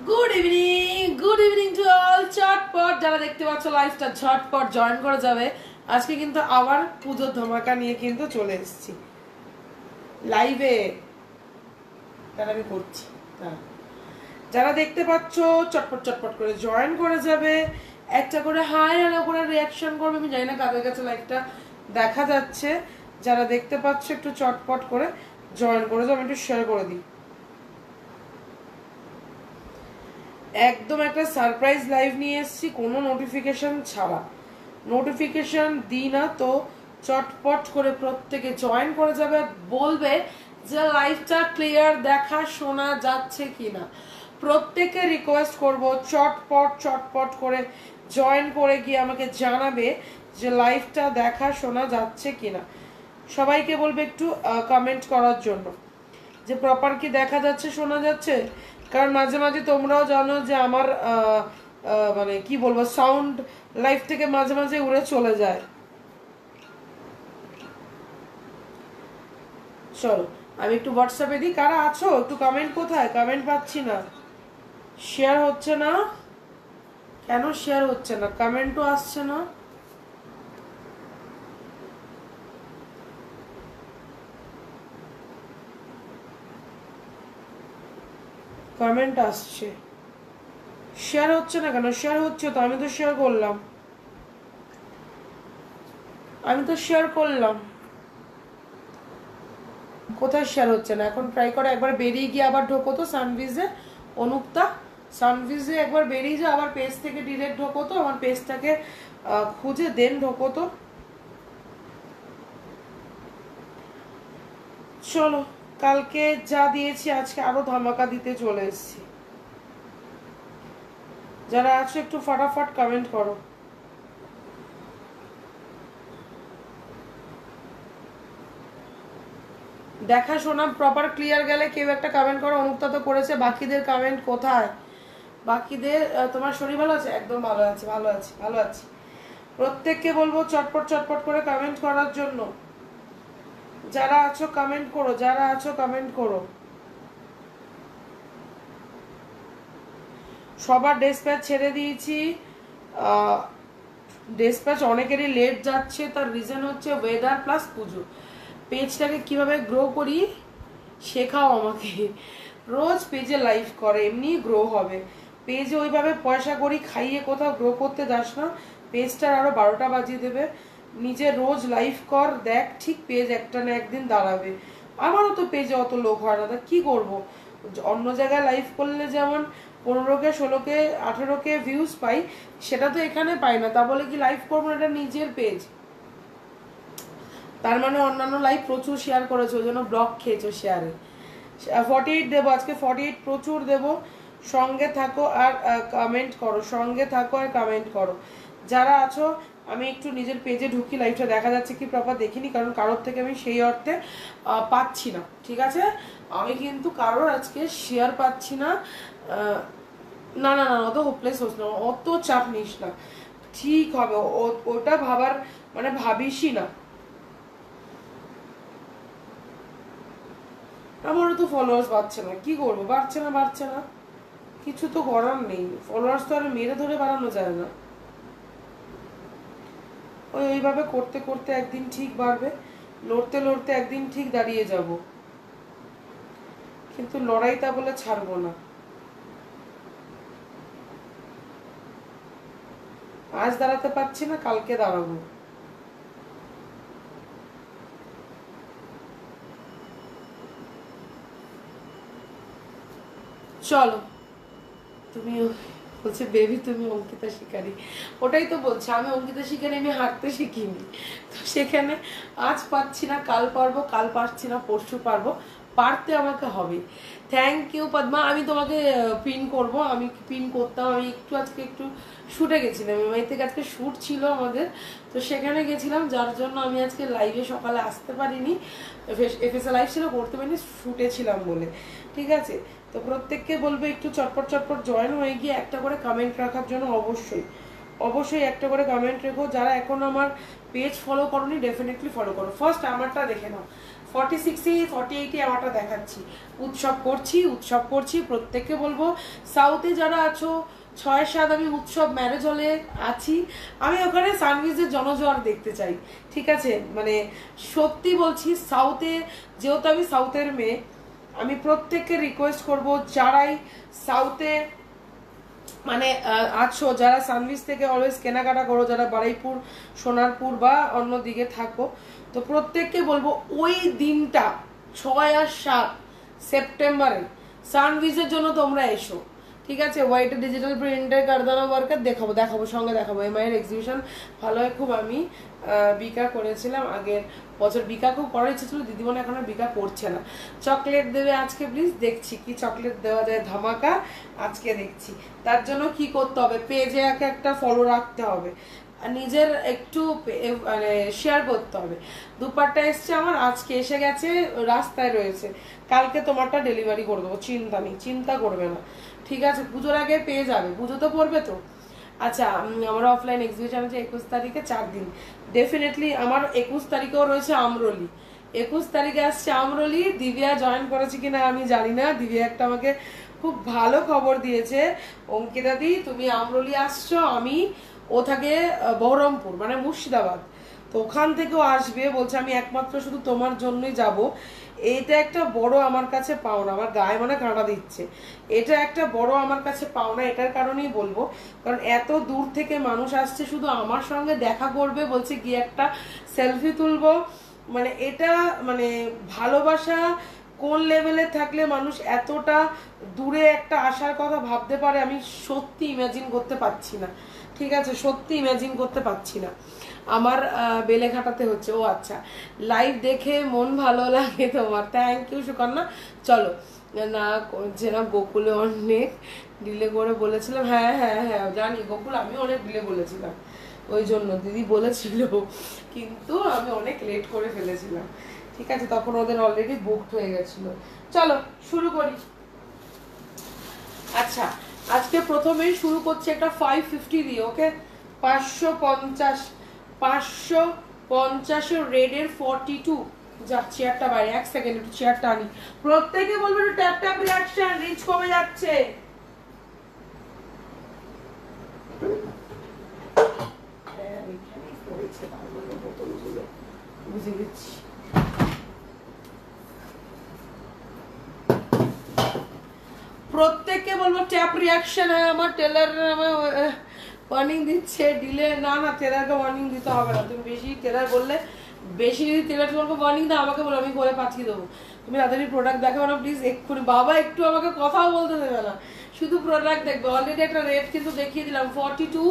Good evening to all. চটপট যারা দেখতে পাচ্ছ লাইভটা ঝটপট জয়েন করে যাবে। আজকে কিন্তু আবার পুজোর ধমাকা নিয়ে কিন্তু চলে এসেছি লাইভে, তারা আমি করছি। যারা দেখতে পাচ্ছ চটপট চটপট করে জয়েন করে যাবে, একটা করে হাই হ্যালো করে রিয়াকশন করবে। আমি জানি না কাদের কাছে লাইভটা দেখা যাচ্ছে, যারা দেখতে পাচ্ছ একটু চটপট করে জয়েন করে যাবে, একটু শেয়ার করে দিই। একদম একটা সারপ্রাইজ লাইভ নিয়ে এসেছি, কোনো নোটিফিকেশন ছাড়া। নোটিফিকেশন দিই না, তো চটপট করে প্রত্যেকে জয়েন করে যাবে, বলবে যে লাইভটা ক্লিয়ার দেখা শোনা যাচ্ছে কিনা। প্রত্যেকে রিকোয়েস্ট করব চটপট চটপট করে জয়েন করে গিয়ে আমাকে জানাবে যে লাইভটা দেখা শোনা যাচ্ছে কিনা। সবাইকে বলবে একটু কমেন্ট করার জন্য যে প্রপার কি দেখা যাচ্ছে শোনা যাচ্ছে। কারণ মাঝে মাঝে তোমরাও জানো যে আমার মানে কি বলবো, সাউন্ড লাইভ থেকে মাঝে মাঝে উড়ে চলে যায়। চলো আমি একটু হোয়াটসঅ্যাপে দিই, কারা আছো একটু কমেন্ট। কোথায় কমেন্ট পাচ্ছি না, শেয়ার হচ্ছে না কেন? শেয়ার হচ্ছে না, কমেন্টও আসছে না। কমেন্ট আসছে, শেয়ার হচ্ছে না কেন? শেয়ার হচ্ছে তো, আমি তো শেয়ার করলাম, কোথায় শেয়ার হচ্ছে না? এখন ট্রাই করে একবার বেরিয়ে গিয়ে আবার ঢোকো তো সানভিজে। অনুক্তা সানভিজে একবার বেরিয়ে যাও, আবার পেজ থেকে ডিরেক্ট ঢোকো তো, আমার পেজটাকে খুঁজে দেন ঢোকো তো। চলো কালকে যা দিয়েছি আজকে আরো ধামাকা দিতে চলে এসেছি। যারা আছো একটু ফটাফট কমেন্ট করো। দেখা শোনা প্রপার ক্লিয়ার গেলে কেউ একটা কমেন্ট করো। অনুক্তা তো করেছে, বাকিদের কমেন্ট কোথায়? বাকিদের তোমার শরীর ভালো আছে? একদম ভালো আছে, ভালো আছি, ভালো আছি। প্রত্যেককে বলবো চটপট চটপট করে কমেন্ট করার জন্য। যারা আছো কমেন্ট করো, যারা আছো কমেন্ট করো। সবার ডেসপ্যাচ ছেড়ে দিয়েছি। ডেসপ্যাচ অনেকেরই লেট যাচ্ছে, তার রিজন হচ্ছে ওয়েদার প্লাস পুজো। পেজটাকে কিভাবে গ্রো করি শেখাও আমাকে। রোজ পেজে লাইভ করে, এমনি গ্রো হবে। পেজে ওইভাবে পয়সা করি খাইয়ে কোথাও গ্রো করতে যাস না, পেজটার আরো 12টা বাজিয়ে দেবে। নিজে রোজ লাইভ কর, দেখ ঠিক পেজ একটা না একদিন দাঁড়াবে। আমারও তো পেজে অত লোক হয় না, তা কি করবো? অন্য জায়গায় লাইভ করলে যেমন 15কে 16কে 18কে ভিউজ পাই, সেটা তো এখানে পাই না। তা বলে কি লাইভ করবো না? এটা নিজের পেজ, তার মানে অন্যান্য লাইভ প্রচুর শেয়ার করেছো, ওই জন্য ব্লক খেয়েছো শেয়ারে। 48 দেবো আজকে, 48 প্রচুর দেবো। সঙ্গে থাকো আর কমেন্ট করো, সঙ্গে থাকো আর কমেন্ট করো। যারা আছো আমি একটু নিজের পেজে ঢুকি, লাইভটা দেখা যাচ্ছে কি প্রপার দেখিনি, কারণ কারোর থেকে আমি সেই অর্থে পাচ্ছি না। ঠিক আছে, আমি কিন্তু কারোর আজকে শেয়ার পাচ্ছি না। না না না, অত হোপলেস হোস না, অত চাপ নিস না, ঠিক হবে। ওটা ভাবার মানে ভাবিসই না। আমারও তো ফলোয়ার্স বাড়ছে না, কি করবো? বাড়ছে না বাড়ছে না, কিছু তো করার নেই। ফলোয়ার্স তো আর মেরে ধরে বাড়ানো যায় না। ওইভাবে করতে করতে একদিন ঠিক বাড়বে, লড়তে লড়তে একদিন ঠিক দাঁড়িয়ে যাব। কিন্তু লড়াইটা বলে ছাড়বো না। আজ দাঁড়াতে পারছি না, কালকে দাঁড়াবো। চলো, তুমি বলছে বেবি তুমি অঙ্কিতা শিকারি, ওটাই তো বলছে আমি অঙ্কিতা শিকারি, আমি হাঁটতে শিখিনি। তো সেখানে আজ পাচ্ছি না কাল পারবো, কাল পারছি না পরশু পারবো, পারতে আমাকে হবে। Thank you Padma. আমি তোমাকে পিন করব, আমি পিন করতাম। আমি একটু আজকে একটু শুটে গেছিলাম, এমআই থেকে আজকে শ্যুট ছিল আমাদের, তো সেখানে গেছিলাম, যার জন্য আমি আজকে লাইভে সকালে আসতে পারিনি। এফএসএ লাইভ ছিল, করতে পারিনি, শুটে ছিলাম বলে। ঠিক আছে, তো প্রত্যেককে বলবো একটু চটপট চটপট জয়েন হয়ে গিয়ে একটা করে কমেন্ট রাখার জন্য। অবশ্যই অবশ্যই একটা করে কমেন্ট রেখো। যারা এখন আমার পেজ ফলো করোনি ডেফিনেটলি ফলো করো। ফার্স্ট আমারটা দেখে নাও, 46 48 আমারটা দেখাচ্ছি। উৎসব করছি প্রত্যেককে বলবো সাউথে যারা আছো 6-7 আমি উৎসব ম্যারেজ হলে আছি, আমি ওখানে সানভিজের জনজোয়ার দেখতে চাই। ঠিক আছে, মানে সত্যি বলছি সাউথে, যেহেতু আমি সাউথের মেয়ে, আমি প্রত্যেককে রিকোয়েস্ট করব যারাই সাউথে মানে আছো, যারা সানভিজ থেকে অলওয়েজ কেনাকাটা করো, যারা বারুইপুর সোনারপুর বা অন্য দিকে থাকো, তো প্রত্যেককে বলবো ওই দিনটা 6 আর 7 সেপ্টেম্বরে সানভিজের জন্য তোমরা এসো। ঠিক আছে, হোয়াইট ডিজিটাল প্রিন্টের কারদানা ওয়ার্কার দেখাবো সঙ্গে দেখাবো। এমআইয়ের এক্সিবিশন ভালো হয় খুব। আমি বিকা করেছিলাম আগের বছর, বিকা খুব করার ইচ্ছে ছিল, দিদিমণি এখন আর বিকা করছে না। চকলেট দেবে আজকে প্লিজ, দেখছি কি চকলেট দেওয়া যায় ধামাকা আজকে দেখছি। তার জন্য কি করতে হবে, পেজে একটা ফলো রাখতে হবে, নিজের একটু মানে শেয়ার করতে হবে। দুপাট্টা এসছে আমার, আজকে এসে গেছে, রাস্তায় রয়েছে, কালকে তোমারটা ডেলিভারি করে দেবো, চিন্তা নেই, চিন্তা করবে না। ঠিক আছে, পুজোর আগে পেয়ে যাবে, পুজো তো পড়বে তো। আচ্ছা, আমার অফলাইন এক্সিবিশন আছে 21 তারিখে, 4 দিন। ডেফিনেটলি আমার 21 তারিখেও রয়েছে আমরলি, 21 তারিখে আসছে আমরলি। দিব্যা জয়েন করেছে কিনা আমি জানি না, দিব্যা একটা আমাকে খুব ভালো খবর দিয়েছে, অঙ্কিতা দি তুমি আমরলি আসছো, আমি ও থাকে বহরমপুর মানে মুর্শিদাবাদ, তো ওখান থেকেও আসবে বলছে, আমি একমাত্র শুধু তোমার জন্যই যাব। এইটা একটা বড় আমার কাছে পাওনা, আমার গায়ে মানে কাঁটা দিচ্ছে, এটা একটা বড় আমার কাছে পাওনা। এটার কারণেই বলবো, কারণ এত দূর থেকে মানুষ আসছে শুধু আমার সঙ্গে দেখা করবে, বলছে গিয়ে একটা সেলফি তুলবো, মানে এটা মানে ভালোবাসা কোন লেভেলে থাকলে মানুষ এতটা দূরে একটা আসার কথা ভাবতে পারে, আমি সত্যি ইমাজিন করতে পারছি না। ঠিক আছে, সত্যি ইমাজিন করতে পারছি না। আমার বেলে ঘাটাতে হচ্ছে। ও আচ্ছা, লাইভ দেখে মন ভালো লাগে তোমার, থ্যাংক ইউ সুকন্যা। চলো না, যে না গোকুলে অনেক ডিলে করে বলেছিলাম, হ্যাঁ হ্যাঁ হ্যাঁ জানি গোকুল, আমি অনেক ডিলে বলেছিলাম, ওই জন্য দিদি বলেছিল, কিন্তু আমি অনেক লেট করে ফেলেছিলাম। ঠিক আছে, তখন ওদের অলরেডি বুকড হয়ে গেছিল। চলো শুরু করি। আচ্ছা, আজকে প্রথমেই শুরু করছি একটা 550 দিয়ে, ওকে, 550 রেডের 42। যা চেয়ারটা বাইরে, এক সেকেন্ড একটু চেয়ারটা আনি। প্রত্যেকে বলবে একটু ট্যাপ ট্যাপ রিঅ্যাকশন, রিচ কমে যাচ্ছে। বুঝে গেছি। প্রত্যেককে বলবো ট্যাপ রিঅ্যাকশন। আমার টেলার ওয়ার্নিং দিচ্ছে ডিলে, না না টেলারকে ওয়ার্নিং দিতে হবে না, তুমি বেশি টেলার বললে, বেশি যদি টেলার তোমাকে ওয়ার্নিং দাও আমাকে বলো, আমি করে পাঠিয়ে দেবো। তুমি তাড়াতাড়ি প্রোডাক্ট দেখাবো না প্লিজ এক্ষুনি, বাবা একটু আমাকে কথাও বলতে দেবে না, শুধু প্রোডাক্ট দেখবে। অলরেডি একটা রেট কিন্তু দেখিয়ে দিলাম, 42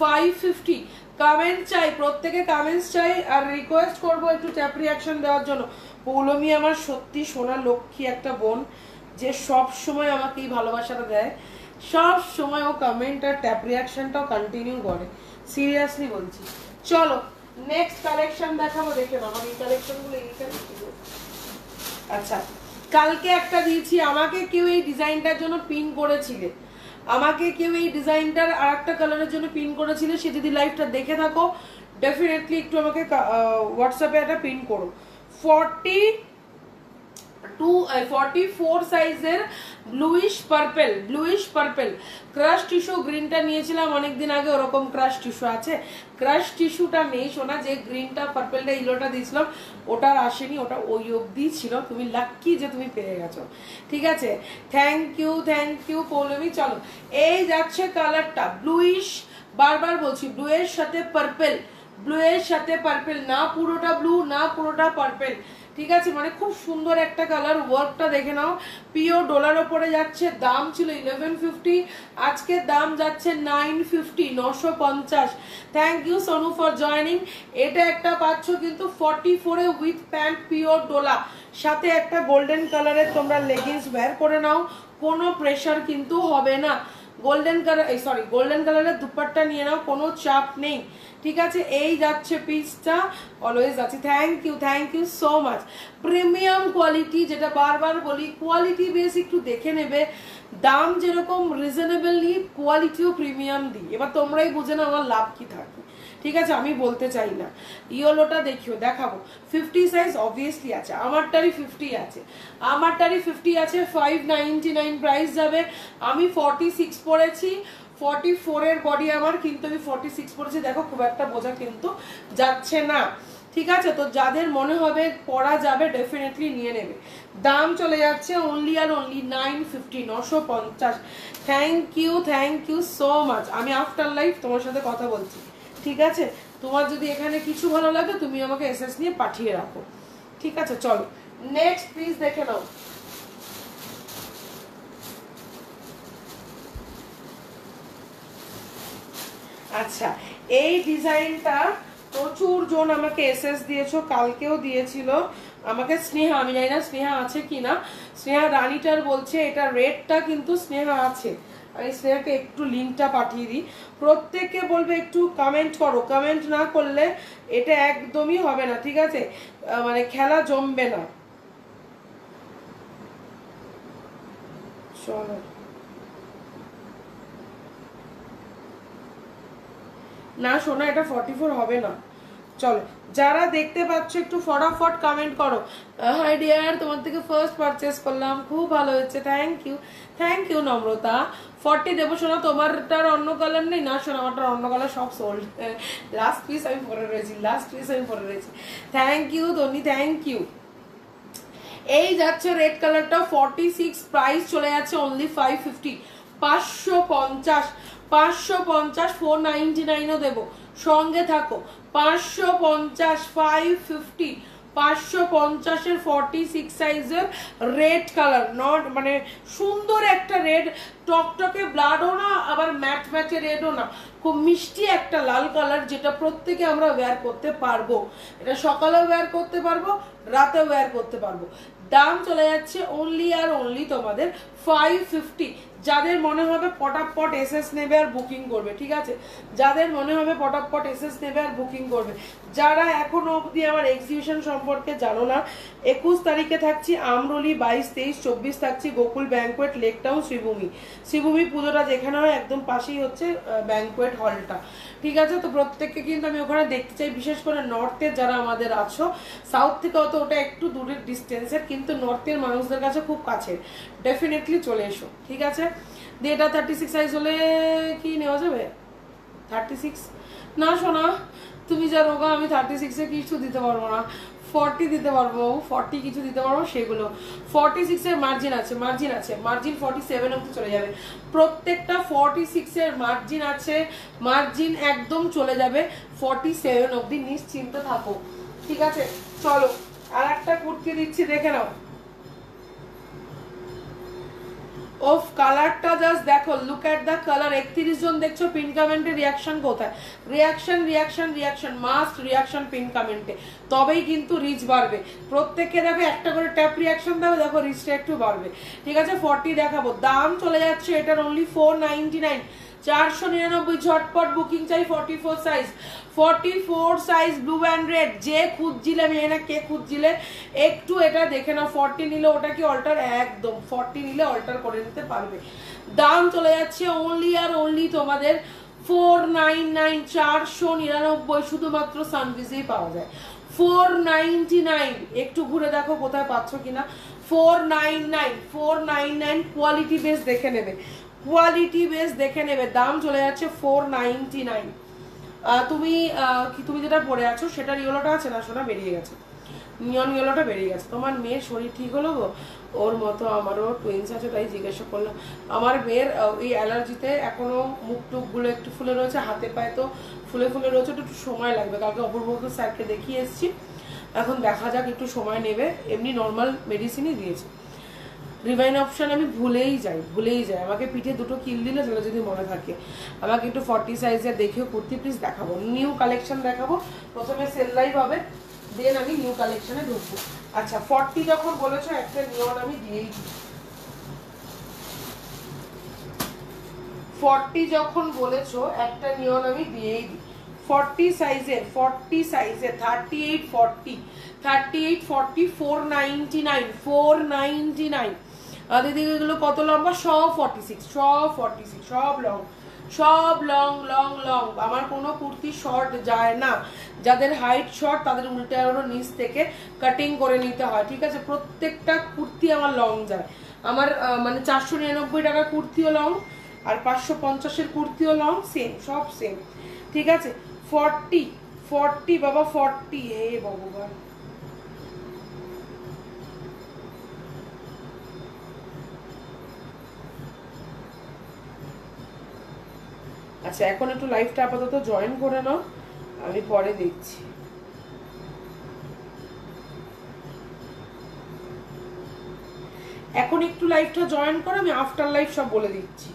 550। কমেন্ট চাই, প্রত্যেকে কমেন্টস চাই, আর রিকোয়েস্ট করবো একটু ট্যাপ রিঅ্যাকশন দেওয়ার জন্য। পৌলমী আমার সত্যি সোনা লক্ষ্মী একটা বোন, যে সব সময় আমাকে এই ভালোবাসাটা দেয়, সব সময় ও কমেন্ট আর ট্যাপ রিঅ্যাকশনটাও কন্টিনিউ করে, সিরিয়াসলি বলছি। চলো নেক্সট কালেকশন দেখাবো, দেখে নাও আমার এই কালেকশনগুলো এইখানে। আচ্ছা, কালকে একটা দিয়েছি, আমাকে কেউ এই ডিজাইনটার জন্য পিন করেছিলে, আমাকে কেউ এই ডিজাইনটার আর একটা কালারের জন্য পিন করেছিলে, সে যদি লাইভটা দেখে থাকো ডেফিনেটলি একটু আমাকে হোয়াটসঅ্যাপে একটা পিন করো। 44 সাইজের ব্লুইশ পার্পল ক্রাশ টিস্যু, গ্রিনটা নিয়েছিলাম অনেকদিন আগে, ওরকম ক্রাশ টিস্যু আছে, ক্রাশ টিস্যুটা নেই সোনা, যে গ্রিনটা পার্পলটা ইয়েলোটা দিয়েছিলাম ওটার আসেনি, ওটা ওই অবধি ছিল, তুমি লাক্কি যে তুমি পেয়ে গেছো। ঠিক আছে, থ্যাংক ইউ পৌলমী। চলো এই যাচ্ছে কালারটা ব্লুইশ, বারবার বলছি ব্লু এর সাথে পার্পল, না পুরোটা ব্লু না পুরোটা পার্পল। ঠিক আছে, মানে খুব সুন্দর একটা কালার, ওয়ার্কটা দেখে নাও, পিওর ডলার ওপরে যাচ্ছে। দাম ছিল 1150, আজকে দাম যাচ্ছে 950, 950। Thank you Sonu for joining. এটা একটা পাচ্ছ কিন্তু 44 উইথ প্যান্ট, পিওর ডোলা, সাথে একটা গোল্ডেন কালারের তোমরা লেগিংস ওয়্যার করে নাও, কোনো প্রেশার কিন্তু হবে না। গোল্ডেন কালারের দুপাট্টা নিয়ে নাও, কোনো চাপ নেই। ঠিক আছে, এই যাচ্ছে পিসটা, অলওয়েজ আছে। Thank you so much. Premium quality, যেটা বারবার বলি, কোয়ালিটি বেস একটু দেখে নেবে, দাম যেরকম রিজনেবল নিই, কোয়ালিটিও প্রিমিয়াম দিই, এবার তোমরাই বুঝে না আমার লাভ কি থাকে। ঠিক আছে, আমি বলতে চাই না। ইয়েলোটা দেখিও, দেখাবো 50 সাইজ অবভিয়াসলি আছে, আমারটারই 50 আছে, আমারটারই 50 আছে। 599 প্রাইস যাবে। আমি 46 পরেছি, 44 এর বডি আমার, কিন্তু আমি 46 পরেছি। দেখো খুব একটা বোঝা কিন্তু যাচ্ছে না, ঠিক আছে। তো যাদের মনে হবে পরা যাবে ডেফিনেটলি নিয়ে নেবে। দাম চলে যাচ্ছে অনলি আর only 950, 950। Thank you so much. আমি আফটার লাইফ তোমার সাথে কথা বলছি, ঠিক আছে। তোমার যদি এখানে কিছু ভালো লাগে তুমি আমাকে এসএস নিয়ে পাঠিয়ে রাখো, ঠিক আছে। চলো নেক্সট প্লিজ দেখে নাও। আচ্ছা, এই ডিজাইনটা প্রচুর জন আমাকে এসএস দিয়েছো, কালকেও দিয়েছিল আমাকে স্নেহা, আমি জানি না স্নেহা আছে কিনা, স্নেহা রানীটার বলছে এটা রেডটা কিন্তু স্নেহা আছে। আমি স্নেহাকে একটু লিঙ্কটা পাঠিয়ে দিই। প্রত্যেককে বলবে একটু কমেন্ট করো, কমেন্ট না করলে এটা একদমই হবে না, ঠিক আছে, মানে খেলা জমবে না। চলো না শোনা, এটা 44 হবে না। চলো যারা দেখতে পাচ্ছ একটু ফটাফট কমেন্ট করো। হাই ডিয়ার, তোমার থেকে ফার্স্ট পারচেস করলাম, খুব ভালো হয়েছে, থ্যাংক ইউ নম্রতা। 40 দেবো শোনা, তোমারটার অন্য কালার নেই? না শোনা, আমারটার অন্য কালার সব সোল্ড, লাস্ট পিস আমি পরে রয়েছি, থ্যাংক ইউ ধনি, থ্যাংক ইউ। এই যাচ্ছে রেড কালারটা 46, প্রাইস চলে যাচ্ছে অনলি 550, 550, 499ও দেবো, সঙ্গে থাকো। 550, 550, 550-এর 46 সাইজের রেড কালার, নট মানে সুন্দর একটা রেড, টকটকে ব্লাডও না আবার ম্যাট ম্যাটে রেডও না, খুব মিষ্টি একটা লাল কালার, যেটা প্রত্যেকে আমরা ওয়্যার করতে পারবো। এটা সকালেও ওয়্যার করতে পারবো, রাতেও ওয়্যার করতে পারবো। দাম চলে যাচ্ছে অনলি আর অনলি তোমাদের 550। যাদের মনে হবে পটাপট এসএস নেবে আর বুকিং করবে, ঠিক আছে, যাদের মনে হবে পটাপট এসএস নেবে আর বুকিং করবে। যারা এখনো অবধি আমার এক্সিবিশন সম্পর্কে জানো না, 21 তারিখে থাকছি আমরলি, 22, 23, 24 থাকছি Gokul banquet, Lake town, Sreebhumi পুজোটা যেখানে হয় একদম পাশেই হচ্ছে ব্যাংকোয়েট হলটা, ঠিক আছে। তো প্রত্যেককে কিন্তু আমি ওখানে দেখতে চাই, বিশেষ করে নর্থের যারা আমাদের আছো, সাউথ থেকে অত ওটা একটু দূরের ডিস্টেন্সের, কিন্তু নর্থের মানুষদের কাছে খুব কাছে, ডেফিনেটলি চলে এসো, ঠিক আছে। দিয়ে এটা 36 সাইজ হলে কি নেওয়া যাবে? 36 না শোনা, তুমি যা রোগা, আমি 36-এ কিছু দিতে পারবো না, 40 দিতে পারবো, 40 কিছু দিতে পারবো সেগুলো। 46-এর মার্জিন আছে, মার্জিন 47 অব্দি চলে যাবে, প্রত্যেকটা 46-এর মার্জিন আছে, মার্জিন একদম চলে যাবে 47 অব্দি, নিশ্চিন্ত থাকো, ঠিক আছে। চলো আর একটা কুর্তি দিচ্ছি, দেখে নাও। ওফ কালারটা জাস্ট দেখো, লুক এট দ্য কালার। 31 জন দেখছো, পিন কমেন্টে রিয়াকশন কোথায়? রিয়াকশন মাস্ট, রিয়াকশন পিন কমেন্টে, তবেই কিন্তু রিচ বাড়বে। প্রত্যেককে দেখো একটা করে ট্যাপ রিয়াকশন দাও, দেখো রিচটা একটু বাড়বে, ঠিক আছে। 40 দেখাবো, দাম চলে যাচ্ছে এটার অনলি 499, 499, ঝটপট বুকিং চাই। 44 সাইজ ব্লু অ্যান্ড রেড, যে খুঁজছিলে, আমি না কে খুঁজছিলে, একটু এটা দেখে নাও। 40 নিলে ওটা কি অল্টার? একদম 40 নিলে অল্টার করে নিতে পারবে। দাম চলে যাচ্ছে অনলি আর অনলি তোমাদের 499, 499, শুধুমাত্র সানভিজেই পাওয়া যায়। 499, একটু ঘুরে দেখো কোথায় পাচ্ছ কিনা। 499, কোয়ালিটি বেস দেখে নেবে, দাম চলে যাচ্ছে 499। তুমি যেটা পরে আছো সেটার ইয়েলোটা আছে না সোনা, বেরিয়ে গেছে, নিয়ন ইয়েলোটা বেরিয়ে গেছে। তোমার মেয়ের শরীর ঠিক হলো গো? ওর মতো আমারও টুইন্স আছে, তাই জিজ্ঞাসা করলাম। আমার মেয়ের এই অ্যালার্জিতে এখনো মুখ টুকগুলো একটু ফুলে রয়েছে, হাতে পায়ে তো ফুলে রয়েছে, একটু সময় লাগবে। কালকে অপূর্ব স্যারকে দেখিয়ে এসেছি, এখন দেখা যাক, একটু সময় নেবে। এমনি নর্মাল মেডিসিনই দিয়েছে। রিভাইন অপশন আমি ভুলেই যাই, আমাকে পিঠে দুটো কিল দিলে সেটা যদি মনে থাকে। আমাকে একটু 40 সাইজের দেখেও কুর্তি প্লিজ দেখাবো, নিউ কালেকশন দেখাবো। প্রথমে সেল লাইভ হবে, দেন আমি নিউ কালেকশনে ঢুকবো। আচ্ছা 40 যখন বলেছো একটা নিয়ন আমি দিয়েই দিই, 40 যখন বলেছো একটা নিয়ন আমি দিয়েই দিই। 40 সাইজের 38, 40, 499, 499। দিদি এগুলো কত লম্বা? সব 46, সব লং, সব লং লং লং, আমার কোনো কুর্তি শর্ট যায় না। যাদের হাইট শর্ট তাদের উল্টে আরো নিচ থেকে কাটিং করে নিতে হয়, ঠিক আছে। প্রত্যেকটা কুর্তি আমার লং যায়। আমার মানে 499 টাকার কুর্তিও লং, আর 550-এর কুর্তিও লং, সেম, সব সেম, ঠিক আছে। 40 40 বাবা 40, হে ভগবান। আচ্ছা এখন একটু লাইভটা আপাতত জয়েন করে নাও, আমি পরে দেখছি। এখন একটু লাইভটা জয়েন করো, আমি আফটার লাইভ সব বলে দিচ্ছি,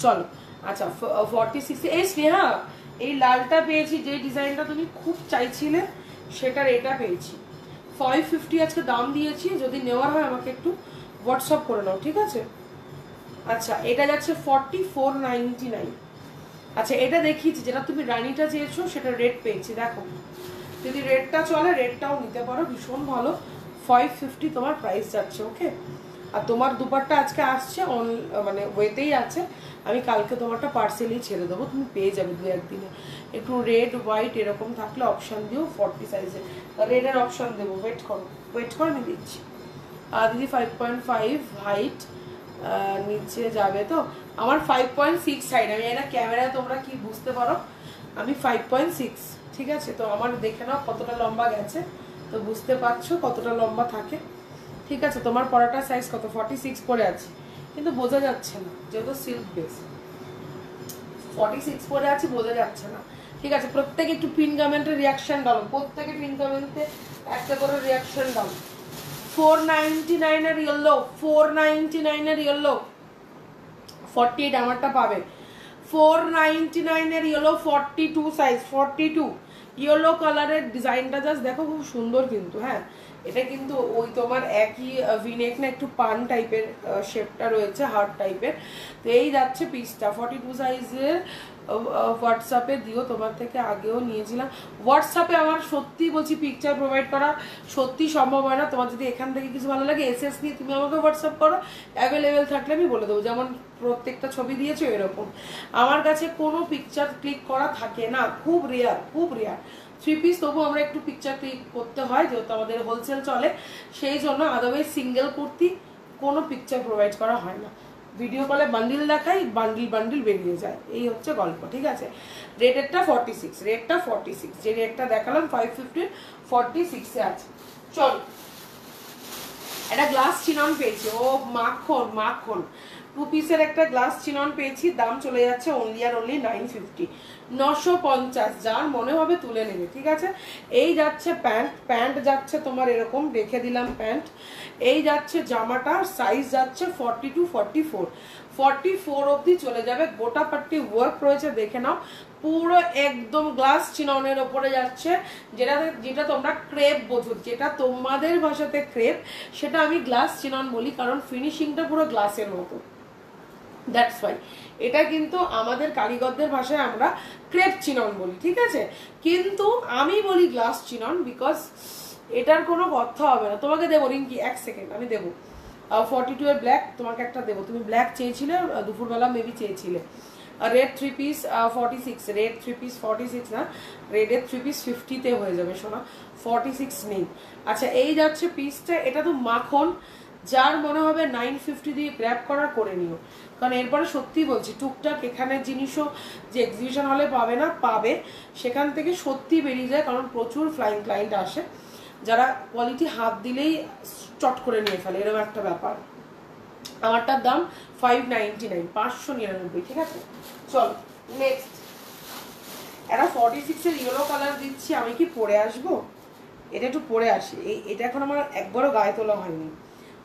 চলো। আচ্ছা 46, এই স্নেহা এই লালটা পেয়েছি, যে ডিজাইনটা তুমি খুব চাইছিলে সেটার এটা পেয়েছি, 550 আজকে দাম দিয়েছি, যদি নেওয়ার হয় আমাকে একটু হোয়াটসঅ্যাপ করে নাও, ঠিক আছে। আচ্ছা এটা যাচ্ছে 4499। আচ্ছা এটা দেখিয়েছি, যেটা তুমি রানিটা চেয়েছো সেটা রেড পেয়েছি, দেখো যদি রেডটা চলে রেডটাও নিতে পারো, ভীষণ ভালো, 550 তোমার প্রাইস যাচ্ছে, ওকে। আর তোমার দুপারটা আজকে আসছে মানে ওয়েতেই আছে, আমি কালকে তোমারটা পার্সেলি ছেড়ে দেবো, তুমি পেয়ে যাবে 2-1 দিনে। একটু রেড হোয়াইট এরকম থাকলে অপশান দিও, 40 সাইজে রেডের অপশান দেবো, ওয়েট করো আমি দিচ্ছি। দিদি 5.5 হাইট নিচে যাবে তো, আমার 5.6 হাইট, আমি এটা ক্যামেরায় তোমরা কি বুঝতে পারো, আমি 5.6, ঠিক আছে। তো আমার দেখে নাও কতটা লম্বা গেছে, তো বুঝতে পারছো কতটা লম্বা থাকে, ঠিক আছে। তোমার পরাটা সাইজ কত, 46 পরে আছি, কিন্তু বোঝা যাচ্ছে না যেহেতু সিল্ক বেস, 46 পরে আছি, বোঝা যাচ্ছে না, ঠিক আছে। প্রত্যেকে একটু পিন কমেন্টে রিয়াকশন দাও, প্রত্যেকে পিন কমেন্টে একটা করে রিয়াকশন দাও। 499 এর ইয়েলো, 499 এর ইয়েলো, 48 আমারটা পাবে, 499 এর ইয়েলো, 42 সাইজ, 42 ইয়েলো কালারের ডিজাইনটা জাস্ট দেখো, খুব সুন্দর কিন্তু, হ্যাঁ এটা কিন্তু ওই তোমার একই ভিনেক না, একটু পান টাইপের শেপটা রয়েছে, হার্ট টাইপের। তো এই যাচ্ছে পিসটা 42 সাইজের, হোয়াটসঅ্যাপে দিও, তোমার থেকে আগেও নিয়েছিলাম। হোয়াটসঅ্যাপে আমার সত্যি বলছি পিকচার প্রোভাইড করা সত্যি সম্ভব হয় না, তোমার যদি এখান থেকে কিছু ভালো লাগে এসএস নিয়ে তুমি আমাকে হোয়াটসঅ্যাপ করো, অ্যাভেলেবেল থাকলে আমি বলে দেবো, যেমন প্রত্যেকটা ছবি দিয়েছো এরকম। আমার কাছে কোনো পিকচার ক্লিক করা থাকে না, খুব রেয়ার, খুব রেয়ার। 3 পিস তবু আমরা একটু পিকচার ক্লিক করতে হয়, যেহেতু আমাদের হোলসেল চলে, সেই জন্য। আদারওয়াইজ সিঙ্গেল কুর্তি কোনো পিকচার প্রোভাইড করা হয় না, ভিডিও কলে বান্ডিল দেখাই, বান্ডিল বেরিয়ে যায়, এই হচ্ছে গল্প, ঠিক আছে। রেটেরটা 46, রেটটা 46, যে রেটটা দেখালাম 550, 46-এ আছে। চল একটা গ্লাস চিনন পেয়েছি, ও মাখন মাখন, 2 পিসের একটা গ্লাস চিনন পেয়েছি, দাম চলে যাচ্ছে অনলি আর অনলি 950, 950, যার মনে হবে তুলে নেবে, ঠিক আছে। এই যাচ্ছে প্যান্ট যাচ্ছে তোমার এরকম, রেখে দিলাম প্যান্ট। এই যাচ্ছে জামাটা, সাইজ যাচ্ছে 42, 44, 44 অবধি চলে যাবে, গোটা পাট্টি ওয়ার্ক রয়েছে, দেখে নাও, পুরো একদম গ্লাস চিননের ওপরে যাচ্ছে, যেটা তোমরা ক্রেপ বোঝো, যেটা তোমাদের ভাষাতে ক্রেপ, সেটা আমি গ্লাস চিনন বলি, কারণ ফিনিশিংটা পুরো গ্লাসের মতো, দ্যাটস ওয়াই। এটা কিন্তু আমাদের কারিগরদের ভাষায় আমরা ক্রেপ চিনন বলি, ঠিক আছে, কিন্তু আমি বলি গ্লাস চিনন, বিকজ এটার কোনো কথা হবে না। তোমাকে দেবো রিঙ্কি, 1 সেকেন্ড আমি দেবো, 42 এর ব্ল্যাক তোমাকে একটা দেবো, তুমি ব্ল্যাক চেয়েছিলে দুপুরবেলা মেবি চেয়েছিলে। রেড 3 পিস 46, রেড 3 পিস 46 না, রেডের 3 পিস 50-তে হয়ে যাবে সোনা, 46 নেই। আচ্ছা এই যাচ্ছে পিসটা, এটা তো মাখন, যার মনে হবে 950 দিয়ে গ্র্যাব করা করে নিও, কারণ এরপরে সত্যি বলছি টুকটাক এখানের জিনিসও যে এক্সিবিশন হলে পাবে না, পাবে, সেখান থেকে সত্যি বেরিয়ে যায়, কারণ প্রচুর ফ্লাইং ক্লায়েন্ট আসে, যারা কোয়ালিটি হাত দিলেই চট করে নিয়ে ফেলে, এরকম একটা ব্যাপার। আমারটার দাম 599, 599, ঠিক আছে। চলো নেক্সট, একটা 46 এর ইয়েলো কালার দিচ্ছি, আমি কি পরে আসবো, এটা একটু পরে আসি, এটা এখন আমার একবারও গায়ে তোলা হয়নি,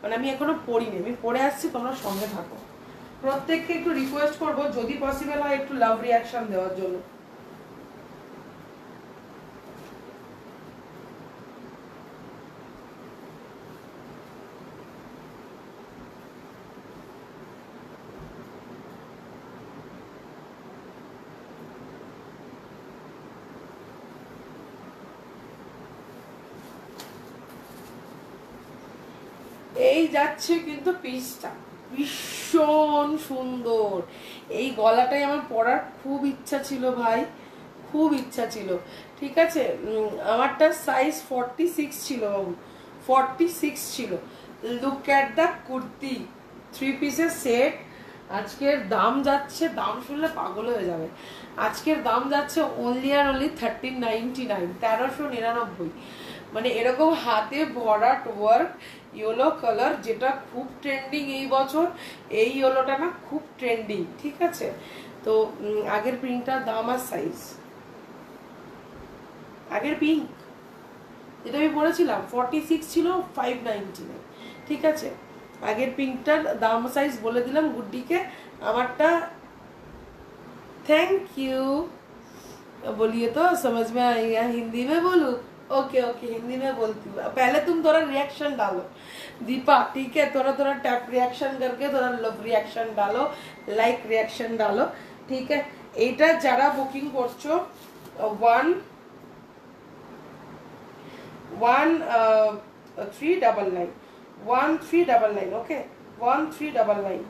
মানে আমি এখনো পরিনি, আমি পরে আসছি, তোমরা সঙ্গে থাকো। প্রত্যেককে একটু রিকোয়েস্ট করবো যদি পসিবল হয় একটু লাভ রিয়াকশন দেওয়ার জন্য। এই যাচ্ছে কিন্তু পিসটা, ভীষণ সুন্দর। এই গলাটাই আমার পরার খুব ইচ্ছা ছিল ভাই, খুব ইচ্ছা ছিল। ঠিক আছে, আমারটা সাইজ 46 ছিল বাবু, 46 ছিল। লুক অ্যাট দ্য কুর্তি, 3 পিসের সেট। আজকের দাম যাচ্ছে, দাম শুনলে পাগল হয়ে যাবে, আজকের দাম যাচ্ছে অনলি আর অনলি 1399, 1399। মানে এরকম হাতে ভরাট ওয়ার্ক ইয়েলো কালার, যেটা খুব ট্রেন্ডিং এই বছর, এই ইয়েলোটা না খুব ট্রেন্ডিং। ঠিক আছে, তো আগের প্রিন্টটার দাম আর সাইজ, আগের পিঙ্ক যেটা আমি পরেছিলাম 46 ছিল 599। ঠিক আছে, আগের পিঙ্কটার দাম সাইজ বলে দিলাম গুড্ডিকে। আমারটা थैंक यू बोलिए तो समझ में आएगा, हिंदी में बोलूं? ओके ओके, हिंदी में बोलती हूँ। पहले तुम थोड़ा रिएक्शन डालो दीपा, ठीक है? थोड़ा थोड़ा टैप रिएक्शन करके थोड़ा लव रिएक्शन डालो, लाइक रिएक्शन डालो, ठीक है? এটা যারা বুকিং করছো 1399, 1399, ওকে, 1399।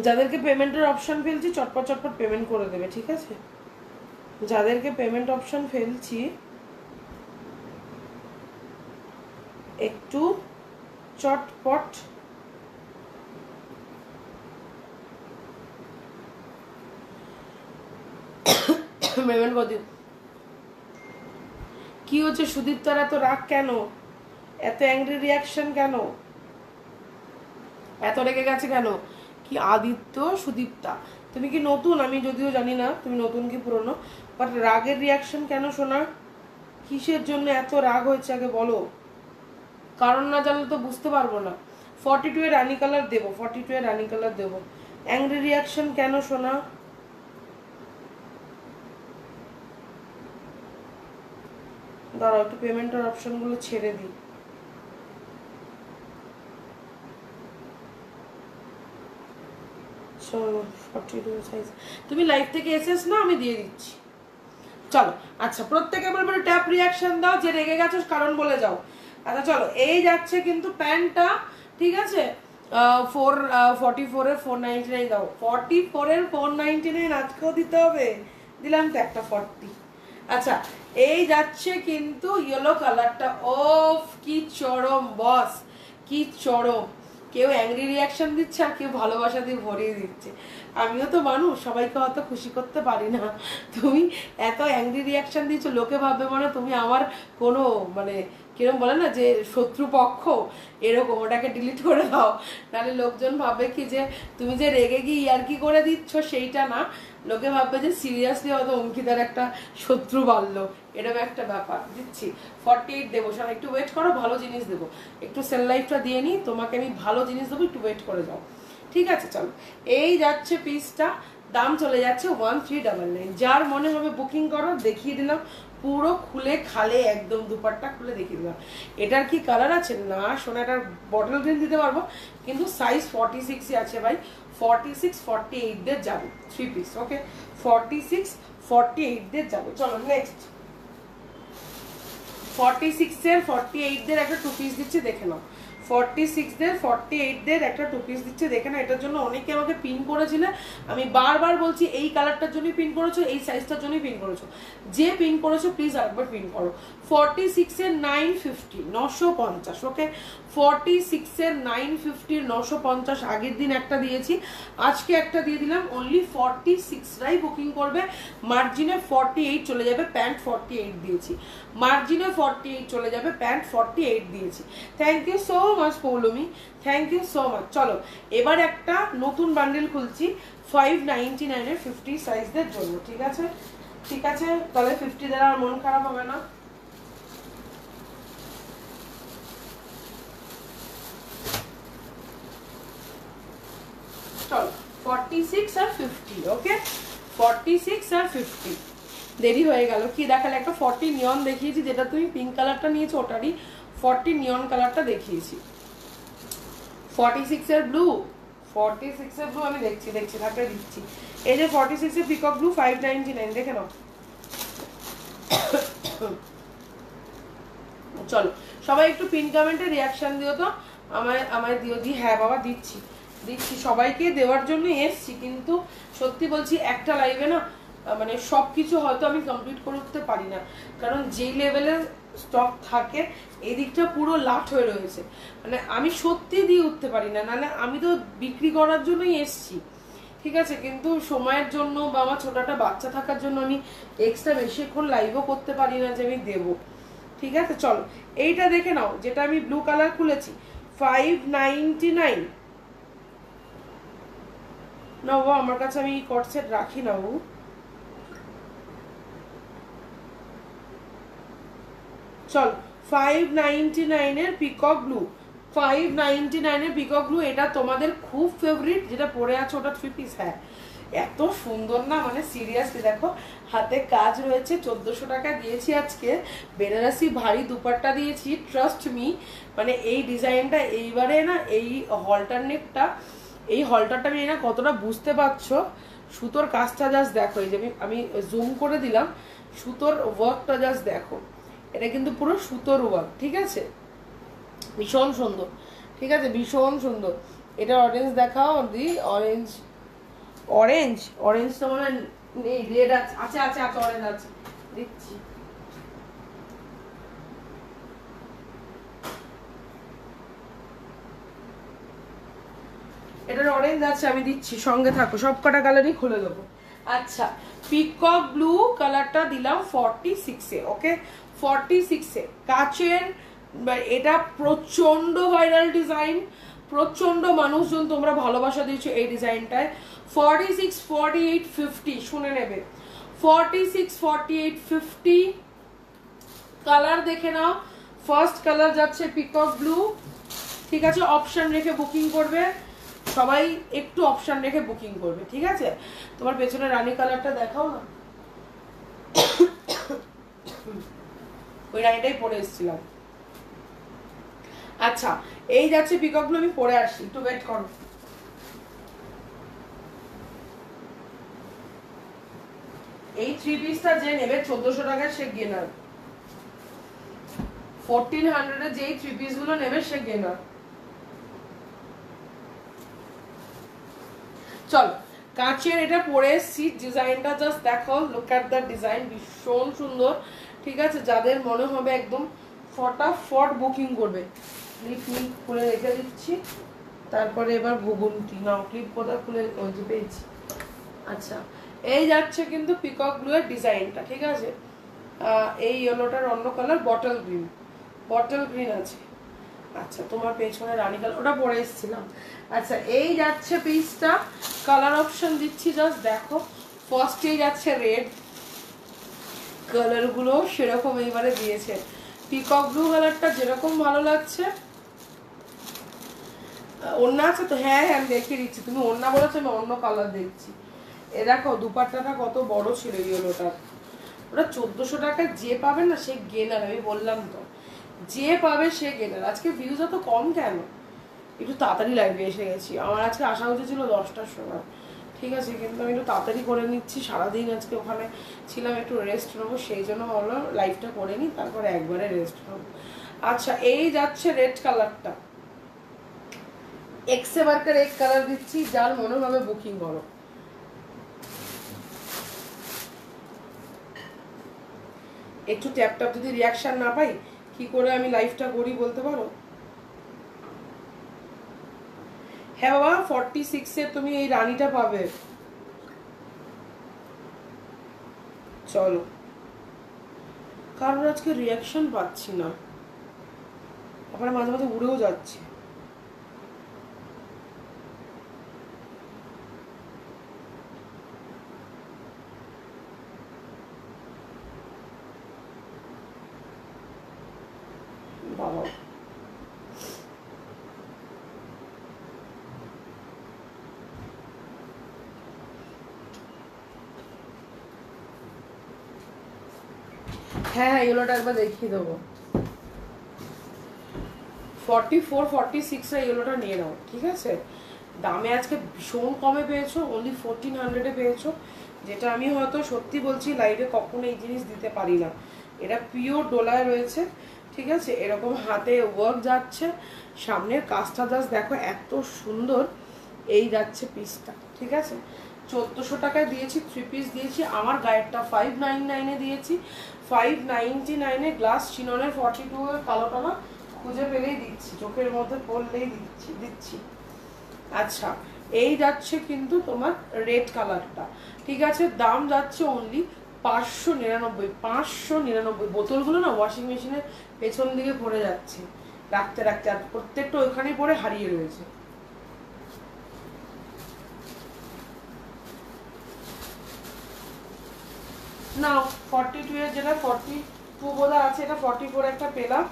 যাদেরকে পেমেন্টের অপশন ফেলছি চটপট চটপট পেমেন্ট করে দেবে, ঠিক আছে? যাদেরকে পেমেন্ট অপশন ফেলছি একটু চটপট পেমেন্ট করে দিন। কি হচ্ছে সুদীপ্তার এত রাগ কেন, এত অ্যাংরি রিয়াকশন কেন, এত রেগে গেছে কেন? কি আদিত্য সুদীপ্তা, তুমি কি নতুন? আমি যদিও জানি না তুমি নতুন কি পুরনো, বাট রাগের রিয়াকশন কেন শোনা? কিসের জন্য এত রাগ হয়েছে আগে বলো, কারণ না জানলে তো বুঝতে পারবো না। 42 এর রানি কালার দেবো, 42 এর রানি কালার দেবো। অ্যাংরি রিয়াকশন কেন শোনা? দাঁড়াও একটু পেমেন্টের অপশনগুলো ছেড়ে দিই। তুমি লাইভ থেকে এসেছ না, আমি দিয়ে দিচ্ছি, চলো। আচ্ছা প্রত্যেকে বলবো ট্যাপ রিয়াকশন দাও, যে রেগে গেছো কারণ বলে যাও। আচ্ছা চলো, এই যাচ্ছে কিন্তু প্যান্টটা, ঠিক আছে? 44 এর 499 দাও, 44 এর 499 আজকেও দিতে হবে, দিলাম তো একটা 40। আচ্ছা এই যাচ্ছে কিন্তু ইয়েলো কালারটা, ওফ কি চরম বস, কি চরম। কেউ অ্যাংরি রিয়াকশন দিচ্ছে আর কেউ ভালোবাসা দিয়ে ভরিয়ে দিচ্ছে। আমিও তো মানুষ, সবাইকে হয়তো খুশি করতে পারি না। তুমি এত অ্যাংরি রিয়াকশন দিচ্ছ, লোকে ভাববে মানে তুমি আমার কোনো মানে কিরকম বলে না যে শত্রুপক্ষ, এরকম। ওটাকে ডিলিট করে দাও, নাহলে লোকজন ভাববে কি যে তুমি যে রেগে গিয়ে ইয়ার্কি করে দিচ্ছ, সেইটা না। লোকে ভাববে যে সিরিয়াসলি হয়তো অঙ্কিতার একটা শত্রু বাড়লো, এরকম একটা ব্যাপার। দিচ্ছি 48 দেবো, সবাই একটু ওয়েট করো, ভালো জিনিস দেবো। একটু সেল লাইফটা দিয়ে নিই, তোমাকে আমি ভালো জিনিস দেবো, একটু ওয়েট করে যাও, ঠিক আছে? চলো এই যাচ্ছে পিসটা, দাম চলে যাচ্ছে 1399। যার মনে হবে বুকিং করো, দেখিয়ে দিলাম পুরো খুলে খালে, একদম দুপাট্টা খুলে দেখিয়ে দিলাম। এটার কি কালার আছে না শোনা, এটার বটল গ্রিন দিতে পারবো, কিন্তু সাইজ 46 আছে ভাই। 46 48 দের যাবে 3 পিস, ওকে? 46 48 দের যাবে। চলো নেক্সট 46 এর 48 দের একটা 2 পিস দিচ্ছে, দেখে নাও। 46 দের 48 দের একটা 2 পিস দিচ্ছে, দেখে না। এটার জন্য অনেকে আমাকে পিন করেছিলে, আমি বারবার বলছি এই কালারটার জন্যই পিন করেছো, এই সাইজটার জন্যই পিন করেছো। যে পিন করেছো প্লিজ আরেকবার পিন করো। 46 এর 950, 950, ওকে? 46 এর 950, 950 আগের দিন একটা দিয়েছি, আজকে একটা দিয়ে দিলাম। অনলি 46 রাই বুকিং করবে। মার্জিনে 48 চলে যাবে, প্যান্ট 48 দিয়েছি। মার্জিনে 48 চলে যাবে, প্যান্ট 48 দিয়েছি। Thank you so much Poulomi, thank you so much. চলো এবার একটা নতুন বান্ডেল খুলছি 599 এর 50 সাইজদের জন্য, ঠিক আছে? ঠিক আছে, তাহলে 50 দ্বারা আর মন খারাপ হবে না। চলো 46 আর 50, ওকে? 46 আর 50 দেরি হয়ে গেল। কি দেখালে? একটা 40 নিয়ন দেখিয়েছি, যেটা তুমি পিঙ্ক কালারটা নিয়েছো ওটারই 40 নিয়ন কালারটা দেখিয়েছি। 46 এর ব্লু, 46 এর ব্লু আমি দেখছি থাকলে দিচ্ছি। এই যে 46 এর পিকক ব্লু 599, দেখে নাও। চলো সবাই একটু পিন কমেন্টে রিয়াকশন দিও তো, আমায় দিও। হ্যাঁ বাবা দিচ্ছি, সবাইকে দেওয়ার জন্য এসছি, কিন্তু সত্যি বলছি একটা লাইভে না মানে সবকিছু হয়তো আমি কমপ্লিট করে উঠতে পারি না, কারণ যেই লেভেলের স্টক থাকে এদিকটা পুরো লাট হয়ে রয়েছে, মানে আমি সত্যি দিয়ে উঠতে পারি না, নাহলে আমি তো বিক্রি করার জন্যই এসছি, ঠিক আছে। কিন্তু সময়ের জন্য বা আমার ছোটটা বাচ্চা থাকার জন্য আমি এক্সট্রা বেশিক্ষণ লাইভও করতে পারি না যে আমি দেবো, ঠিক আছে। চলো এইটা দেখে নাও, যেটা আমি ব্লু কালার খুলেছি 599 না বাবা, আমার কাছে আমি কট সেট রাখি না বাবু। চল 599 এর পিকক ব্লু, 599 এর পিকক ব্লু, এটা তোমাদের খুব ফেভারিট, যেটা পরে আছে ওটা 3 পিস। হ্যাঁ এত সুন্দর না, মানে সিরিয়াসলি দেখো হাতে কাজ রয়েছে। 1400 টাকা দিয়েছি আজকে, বেনারসি ভারী দুপাট্টা দিয়েছি, ট্রাস্ট মি। মানে এই ডিজাইনটা এইবারে না, এই হলটারনেটটা, এই হলটারটা আমি না কতটা বুঝতে পারছো, সুতোর কাজটা জাস্ট দেখো, এই যে আমি জুম করে দিলাম, সুতোর ওয়ার্কটা জাস্ট দেখো, এটা কিন্তু পুরো সুতোর ওয়ার্ক, ঠিক আছে, ভীষণ সুন্দর, ঠিক আছে, ভীষণ সুন্দর। এটা অরেঞ্জ দেখাও দি, অরেঞ্জ তো মানে নেই, রেড আছে, অরেঞ্জ আছে, দিচ্ছি। এটার অরেঞ্জ আছে, আমি দিচ্ছি, সঙ্গে থাকো, সব কটা কালারই খুলে দেবো। আচ্ছা পিকক ব্লু কালারটা দিলাম 46 এ, ওকে 46 এ কাচের, এটা প্রচন্ড ভাইরাল ডিজাইন, প্রচন্ড মানুষজন তোমরা ভালোবাসা দিয়েছো এই ডিজাইনটায়। 46, 48, 50 শুনে নেবে, 46, 48, 50 কালার দেখে নাও। ফার্স্ট কালার যাচ্ছে পিকক ব্লু, ঠিক আছে, অপশন রেখে বুকিং করবে সবাই, একটু অপশন রেখে বুকিং করবে, ঠিক আছে। তোমার পেছনে রানী কালারটা দেখাও না, ওই রানীটাই পরে এসেছিলাম। আচ্ছা এই যাচ্ছে পিকক ব্লু, আমি পরে আসি, একটু ওয়েট করো। এই 3 পিসটা যে নেবে 1400 টাকায় সে গেনার, 1400 এ যেই 3 পিস গুলো নেবে সে গেনার। চল কাঁচের এটা পরে এসছি, ডিজাইনটা জাস্ট দেখো, লুক এট দ্য ডিজাইন, ভীষণ সুন্দর, ঠিক আছে। যাদের মনে হবে একদম ফটাফট বুকিং করবে। ক্লিপ খুলে রেখে দিচ্ছি, তারপরে এবার ভুগুনটি নাও, ক্লিপ কোথায় খুলে ওই যে পেয়েছি। আচ্ছা এই যাচ্ছে কিন্তু পিকক ব্লু এর ডিজাইনটা, ঠিক আছে। এই ইয়েলোটার অন্য কালার বটল গ্রিন আছে। আচ্ছা তোমার পেছনে রানী কালার, ওটা পরে এসেছিলাম। আচ্ছা এই যাচ্ছে পিসটা, কালার অপশন দিচ্ছি জাস্ট দেখো। ফার্স্টেই যাচ্ছে রেড, কালারগুলো সেরকম এইবারে দিয়েছে। পিকক ব্লু কালারটা যেরকম ভালো লাগছে, ওড়না আছে তো, হ্যাঁ আমি দেখিয়ে দিচ্ছি, তুমি ওড়না বলেছো, আমি অন্য কালার দেখছি। এ দেখো দুপাট্টাটা কত বড় ছিল ইয়েলোটার, ওটা 1400 টাকায় যে পাবে না সে গেনার, আমি বললাম তো, যে পাবে সে গেনার। আজকে ভিউজ এত কম কেন, একটু তাড়াতাড়ি লাইভে এসে গেছি, আমার আজকে আসা উচিত ছিল 10টার সময়, ঠিক আছে, কিন্তু আমি একটু তাড়াতাড়ি করে নিচ্ছি, সারাদিন আজকে ওখানে ছিলাম, একটু রেস্ট নেবো, সেই জন্য ভাবলাম লাইভটা করে নিই, তারপরে একবারে রেস্ট নেবো। আচ্ছা এই যাচ্ছে রেড কালারটা, এক্সে মার্কার এক কালার দিচ্ছি, যার মনে হবে বুকিং করো। একটু ট্যাপ ট্যাপ যদি রিয়াকশন না পাই কি করে আমি লাইভটা করি বলতে পারো। হ্যাঁ বাবা 46 এ তুমি এই রানীটা পাবে। চলো কারোর আজকে রিয়াকশন পাচ্ছি না, আবার মাঝে মাঝে উড়েও যাচ্ছে। বাবা হ্যাঁ এগুলোটা একবার দেখিয়ে দেবো। 44, 46 এর এগুলোটা নিয়ে নাও, ঠিক আছে। দামে আজকে ভীষণ কমে পেয়েছো, অনলি 1400-এ পেয়েছো, যেটা আমি হয়তো সত্যি বলছি লাইভে কখনো এই জিনিস দিতে পারি না। এটা পিওর ডোলায় রয়েছে, ঠিক আছে, এরকম হাতে ওয়ার্ক যাচ্ছে, সামনের কাজটা জাস্ট দেখো এত সুন্দর। এই যাচ্ছে পিসটা, ঠিক আছে, 1400 টাকায় দিয়েছি, 3 পিস দিয়েছি। আমার গায়েরটা 599-এ দিয়েছি, 599-এ গ্লাস চিননের 42-এর কালোটা না খুঁজে পেলেই দিচ্ছি, চোখের মধ্যে পড়লেই দিচ্ছি। আচ্ছা, এই যাচ্ছে কিন্তু তোমার রেড কালারটা, ঠিক আছে, দাম যাচ্ছে অনলি 599। 599। বোতলগুলো না ওয়াশিং মেশিনের পেছন দিকে পড়ে যাচ্ছে রাখতে রাখতে, আর প্রত্যেকটা ওইখানেই পড়ে হারিয়ে রয়েছে। না 42 এর যেটা 42 বোধহয় আছে, এটা 44 একটা পেলাম,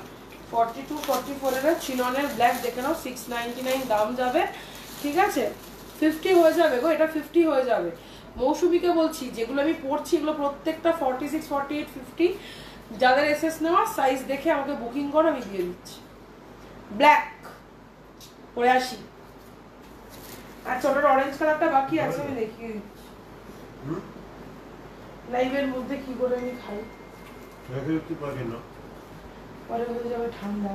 42 44 এর চিননের ব্ল্যাক দেখে নাও, 699 দাম যাবে, ঠিক আছে, 50 হয়ে যাবে গো, এটা 50 হয়ে যাবে। মৌসুমীকে বলছি যেগুলো আমি পড়ছি এগুলো প্রত্যেকটা 46 48 50। যাদের এসএস নেওয়া সাইজ দেখে আমাকে বুকিং করো, আমি দিয়ে দিচ্ছি। ব্ল্যাক পরে আসি। আর ছোটর অরেঞ্জ কালারটা বাকি আছে, আমি দেখিয়ে দিচ্ছি লাইভের মধ্যে কি করে আমি খাই। পরে হয়ে যাবে ঠান্ডা।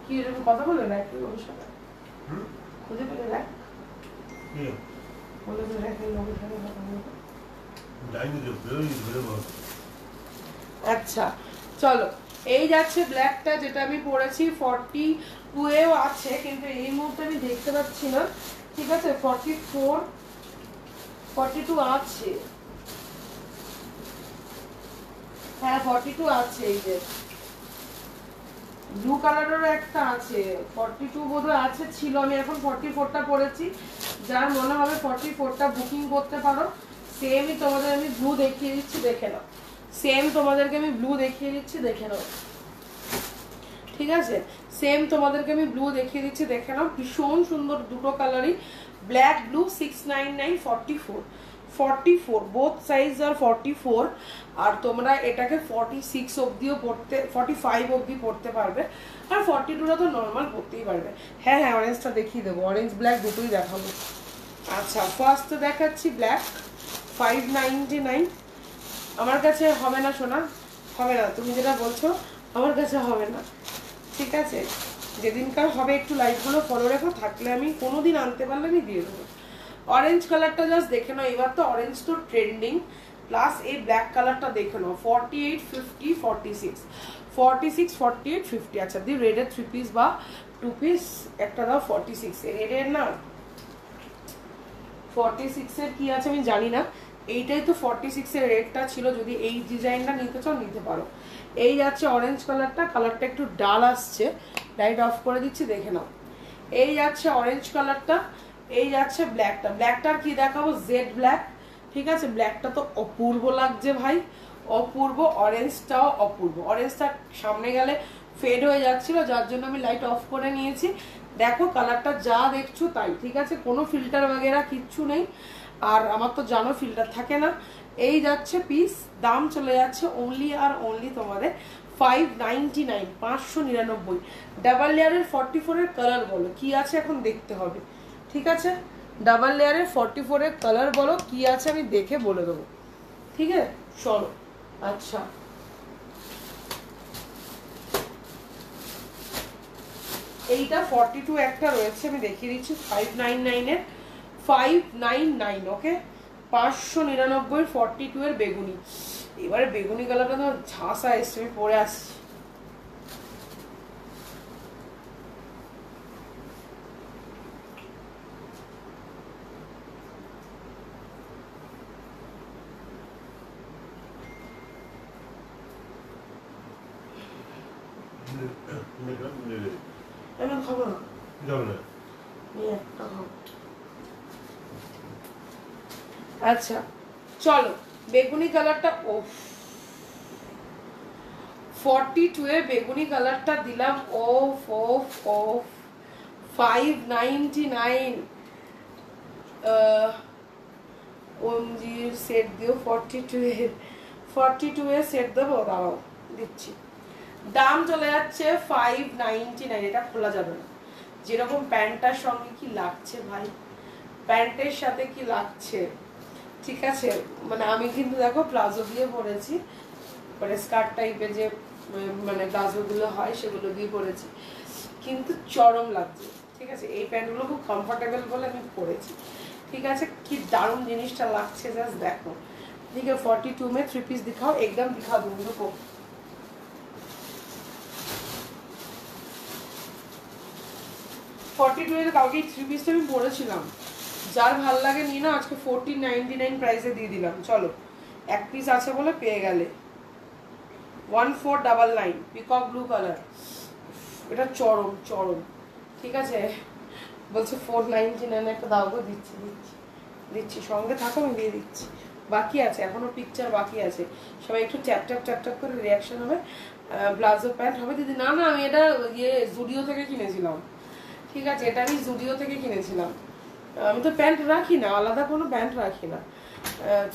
কি এরকম কথা বলে রাখ অনুষ্ঠানে খুঁজে পেলে রাখ বলে তো রাখের লোকের সাথে কথা বলবো। আচ্ছা চলো, এই যাচ্ছে ব্ল্যাকটা যেটা আমি পরেছি, 42-এও আছে কিন্তু এই মুহূর্তে আমি দেখতে পাচ্ছি না, ঠিক আছে, 44 42 আছে, হ্যাঁ 42 আছে। এই যে ব্লু কালারেরও একটা আছে, 42 বোধহয় আছে, ছিল, আমি এখন 44টা পরেছি। যার মনে হবে 44টা বুকিং করতে পারো। সেমই তোমাদের আমি ব্লু দেখিয়ে দিচ্ছি, দেখে নাও, সেম তোমাদেরকে আমি ব্লু দেখিয়ে দিচ্ছি, দেখে নাও, ঠিক আছে, সেম তোমাদেরকে আমি ব্লু দেখিয়ে দিচ্ছি, দেখে নাও, ভীষণ সুন্দর দুটো কালারই, ব্ল্যাক ব্লু। 699 44 বোথ সাইজ আর 44। আর তোমরা এটাকে 46 অবধিও পড়তে, 45 অবধি পড়তে পারবে, আর 42টা তো নর্মাল পড়তেই পারবে। হ্যাঁ হ্যাঁ, অরেঞ্জটা দেখিয়ে দেবো, অরেঞ্জ ব্ল্যাক দুটোই দেখাবো। আচ্ছা ফার্স্ট দেখাচ্ছি ব্ল্যাক, 599। আমার কাছে হবে না সোনা, হবে না, তুমি যেটা বলছো আমার কাছে হবে না, ঠিক আছে, যেদিনকার হবে একটু লাইভগুলো ফলো রেখো, থাকলে আমি কোনোদিন আনতে পারলে আমি দিয়ে দেবো। অরেঞ্জ কালারটা জাস্ট দেখে নাও, এবার তো অরেঞ্জ তো ট্রেন্ডিং, প্লাস এই ব্ল্যাক কালারটা দেখে নাও, 48 50 46 46 48 50। আচ্ছা দি রেডের 3 পিস বা 2 পিস একটা দাও, 46 রেডের না, 46 এর কি আছে আমি জানি না, এইটাই তো 46 এর রেডটা ছিল, যদি এই ডিজাইনটা নিতে চাও নিতে পারো। এই যাচ্ছে অরেঞ্জ কালারটা, কালারটা একটু ডাল আসছে, লাইট অফ করে দিচ্ছি, দেখে নাও। এই যাচ্ছে অরেঞ্জ কালারটা, এই যাচ্ছে ব্ল্যাকটা, ব্ল্যাকটার কি দেখাবো, জেড ব্ল্যাক, ঠিক আছে, ব্ল্যাকটা তো অপূর্ব লাগছে ভাই, অপূর্ব। অরেঞ্জটাও অপূর্ব, অরেঞ্জটা সামনে গেলে ফেড হয়ে যাচ্ছিল, যার জন্য আমি লাইট অফ করে নিয়েছি। দেখো কালারটা যা দেখছো তাই, ঠিক আছে, কোনো ফিল্টার বগেরা কিচ্ছু নেই, আর আমার তো জানো ফিল্টার থাকে না। এই যাচ্ছে পিস, দাম চলে যাচ্ছে অনলি আর অনলি তোমাদের 599 599। ডাবল লেয়ারের 44 এর কালার বলো কি আছে এখন দেখতে হবে, ঠিক আছে, ডাবল লেয়ারের 44 এর কালার বলো কি আছে, আমি দেখে বলে দেবো, ঠিক আছে, চলো। আচ্ছা এইটা 42 একটা রয়েছে, আমি দেখিয়ে দিচ্ছি, 599 এর 599, ওকে, 599 42 এর বেগুনি। এবারে বেগুনি কালারটা তো ঝাঁসা এসছে, আমি পরে আসছি। আমি খাবো না, একটা খাবো। আচ্ছা চলো, বেগুনি কালারটা, ও 42 এর বেগুনি কালারটা দিলাম, ওফ ওফ ওফ, 599। ওমজির সেট দিও, 42 এর সেট দেবো, দাঁড়াও দিচ্ছি। দাম চলে যাচ্ছে 599, এটা খোলা যাবে না, যেরকম প্যান্টটার সঙ্গে কি লাগছে ভাই, প্যান্টের সাথে কি লাগছে, ঠিক আছে। মানে আমি কিন্তু দেখো প্লাজো দিয়ে পরেছি, মানে স্কার্ট টাইপের যে মানে প্লাজোগুলো হয় সেগুলো দিয়ে পরেছি, কিন্তু চরম লাগছে, ঠিক আছে। এই প্যান্টগুলো খুব কমফোর্টেবল বলে আমি পরেছি, ঠিক আছে। কি দারুণ জিনিসটা লাগছে জাস্ট দেখো, ठीक है। 42 में 3 पीस दिखाओ, एकदम दिखा दूंगी रुको। 42 এর কালকে 3 পিসটা আমি পরেছিলাম, যার ভালো লাগে নিয়ে না, আজকে 1499 প্রাইসে দিয়ে দিলাম। চলো, এক পিস আছে বলে পেয়ে গেলে। 1499 পিকক ব্লু কালার, এটা চরম চরম, ঠিক আছে। বলছে 499 একটা দাও গো, দিচ্ছি দিচ্ছি দিচ্ছি, সঙ্গে থাকো আমি দিয়ে দিচ্ছি। বাকি আছে এখনো, পিকচার বাকি আছে, সবাই একটু ট্যাপ ট্যাপ ট্যাপ ট্যাপ করে রিয়াকশন হবে। প্লাজো প্যান্ট হবে দিদি। না না, আমি এটা ইয়ে জুডিও থেকে কিনেছিলাম, ঠিক আছে। এটা আমি জুডিও থেকে কিনেছিলাম। আমি তো প্যান্ট রাখি না, আলাদা কোনো প্যান্ট রাখি না।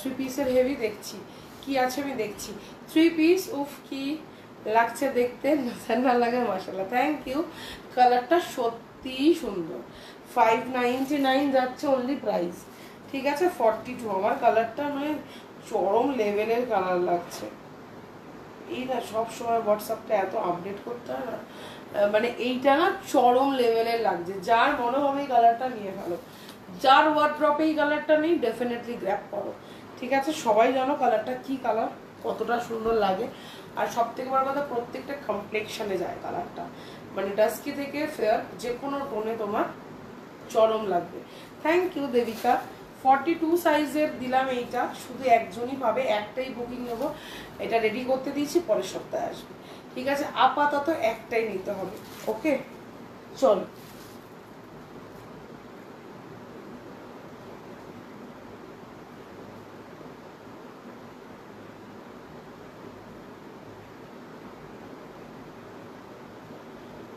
3 পিসের হেভি দেখছি কি আছে, আমি দেখছি। 3 পিস, উফ কি লাগছে দেখতে, না লাগে মাশাআল্লাহ, থ্যাংক ইউ। কালারটা সত্যি সুন্দর। 599 যাচ্ছে অনলি প্রাইস, ঠিক আছে। 42 আমার কালারটা মানে চরম লেভেলের কালার লাগছে। এই না সব সময় হোয়াটসঅ্যাপটা এত আপডেট করতে হয় না, মানে এইটা না চরম লেভেলের লাগছে। যার মনে হবে এই কালারটা নিয়ে ফেলো, যার ওয়ার্ড্রপে এই কালারটা নেই ডেফিনেটলি গ্র্যাব করো, ঠিক আছে। সবাই জানো কালারটা কি কালার, কতটা সুন্দর লাগে। আর সব থেকে বড় কথা, প্রত্যেকটা কমপ্লেকশনে যায় কালারটা, মানে ডাস্কি থেকে ফেয়ার যে কোনো টোনে তোমার চরম লাগবে। Thank you Devika. 42 সাইজের দিলাম এইটা, শুধু একজনই পাবে, একটাই বুকিং নেবো। এটা রেডি করতে দিয়েছি, পরের সপ্তাহে আসবে, ঠিক আছে। আপাতত একটাই নিতে হবে, ওকে। চল,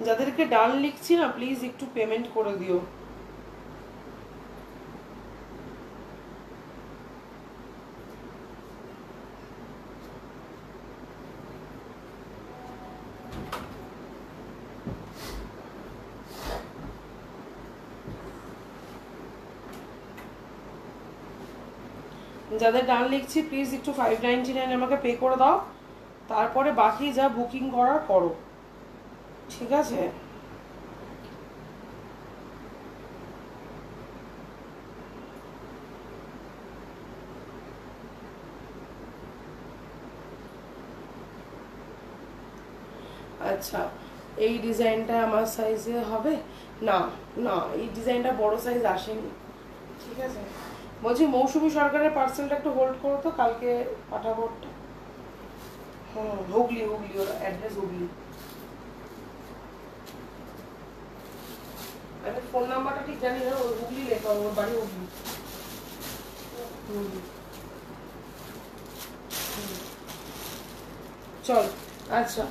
যাদেরকে ডান লিখছি না প্লিজ একটু পেমেন্ট করে দিও। যাদের ডান লিখছি প্লিজ একটু 599 আমাকে পে করে দাও, তারপরে বাকি যা বুকিং করার করো, ঠিক আছে। আচ্ছা, এই ডিজাইনটা আমার সাইজে হবে না, না এই ডিজাইনটা বড় সাইজ আসেনি, ঠিক আছে। বলছি মৌসুমী সরকারের পার্সেলটা একটু হোল্ড করো তো, কালকে পাঠাবো ওটা। হুগলি, হুগলি, ওর অ্যাড্রেস হুগলি। আমি ফোন নাম্বারটা ঠিক জানি না, ওর হুগলি লেখা, ওর বাড়ি হুগলি। চল, আচ্ছা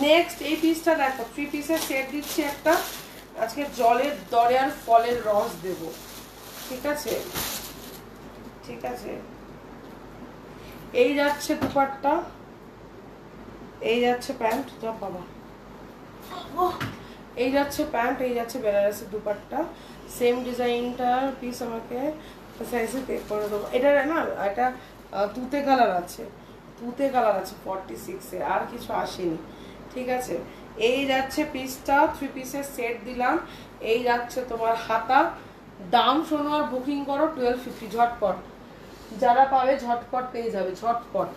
নেক্সট এই পিসটা দেখো, 3 পিসের সেট দিচ্ছি একটা, আজকে জলের দরে আর ফলের রস দেব, ঠিক আছে, ঠিক আছে। এই যাচ্ছে দুপাট্টা, এই যাচ্ছে প্যান্ট, যা বাবা, এই যাচ্ছে প্যান্ট, এই যাচ্ছে বেনারসি দুপাট্টা, সেম ডিজাইনটার পিস আমাকে সাইজে পে করে দেবো। এটা না, এটা তুতে কালার আছে, তুতে কালার আছে 46-এ, আর কিছু আসেনি, ঠিক আছে। এই যাচ্ছে পিসটা, 3 পিসের সেট দিলাম। এই যাচ্ছে তোমার হাতা, দাম শোনো আর বুকিং করো 1250, ঝটপট যারা পাবে ঝটপট পেয়ে যাবে, ঝটপট,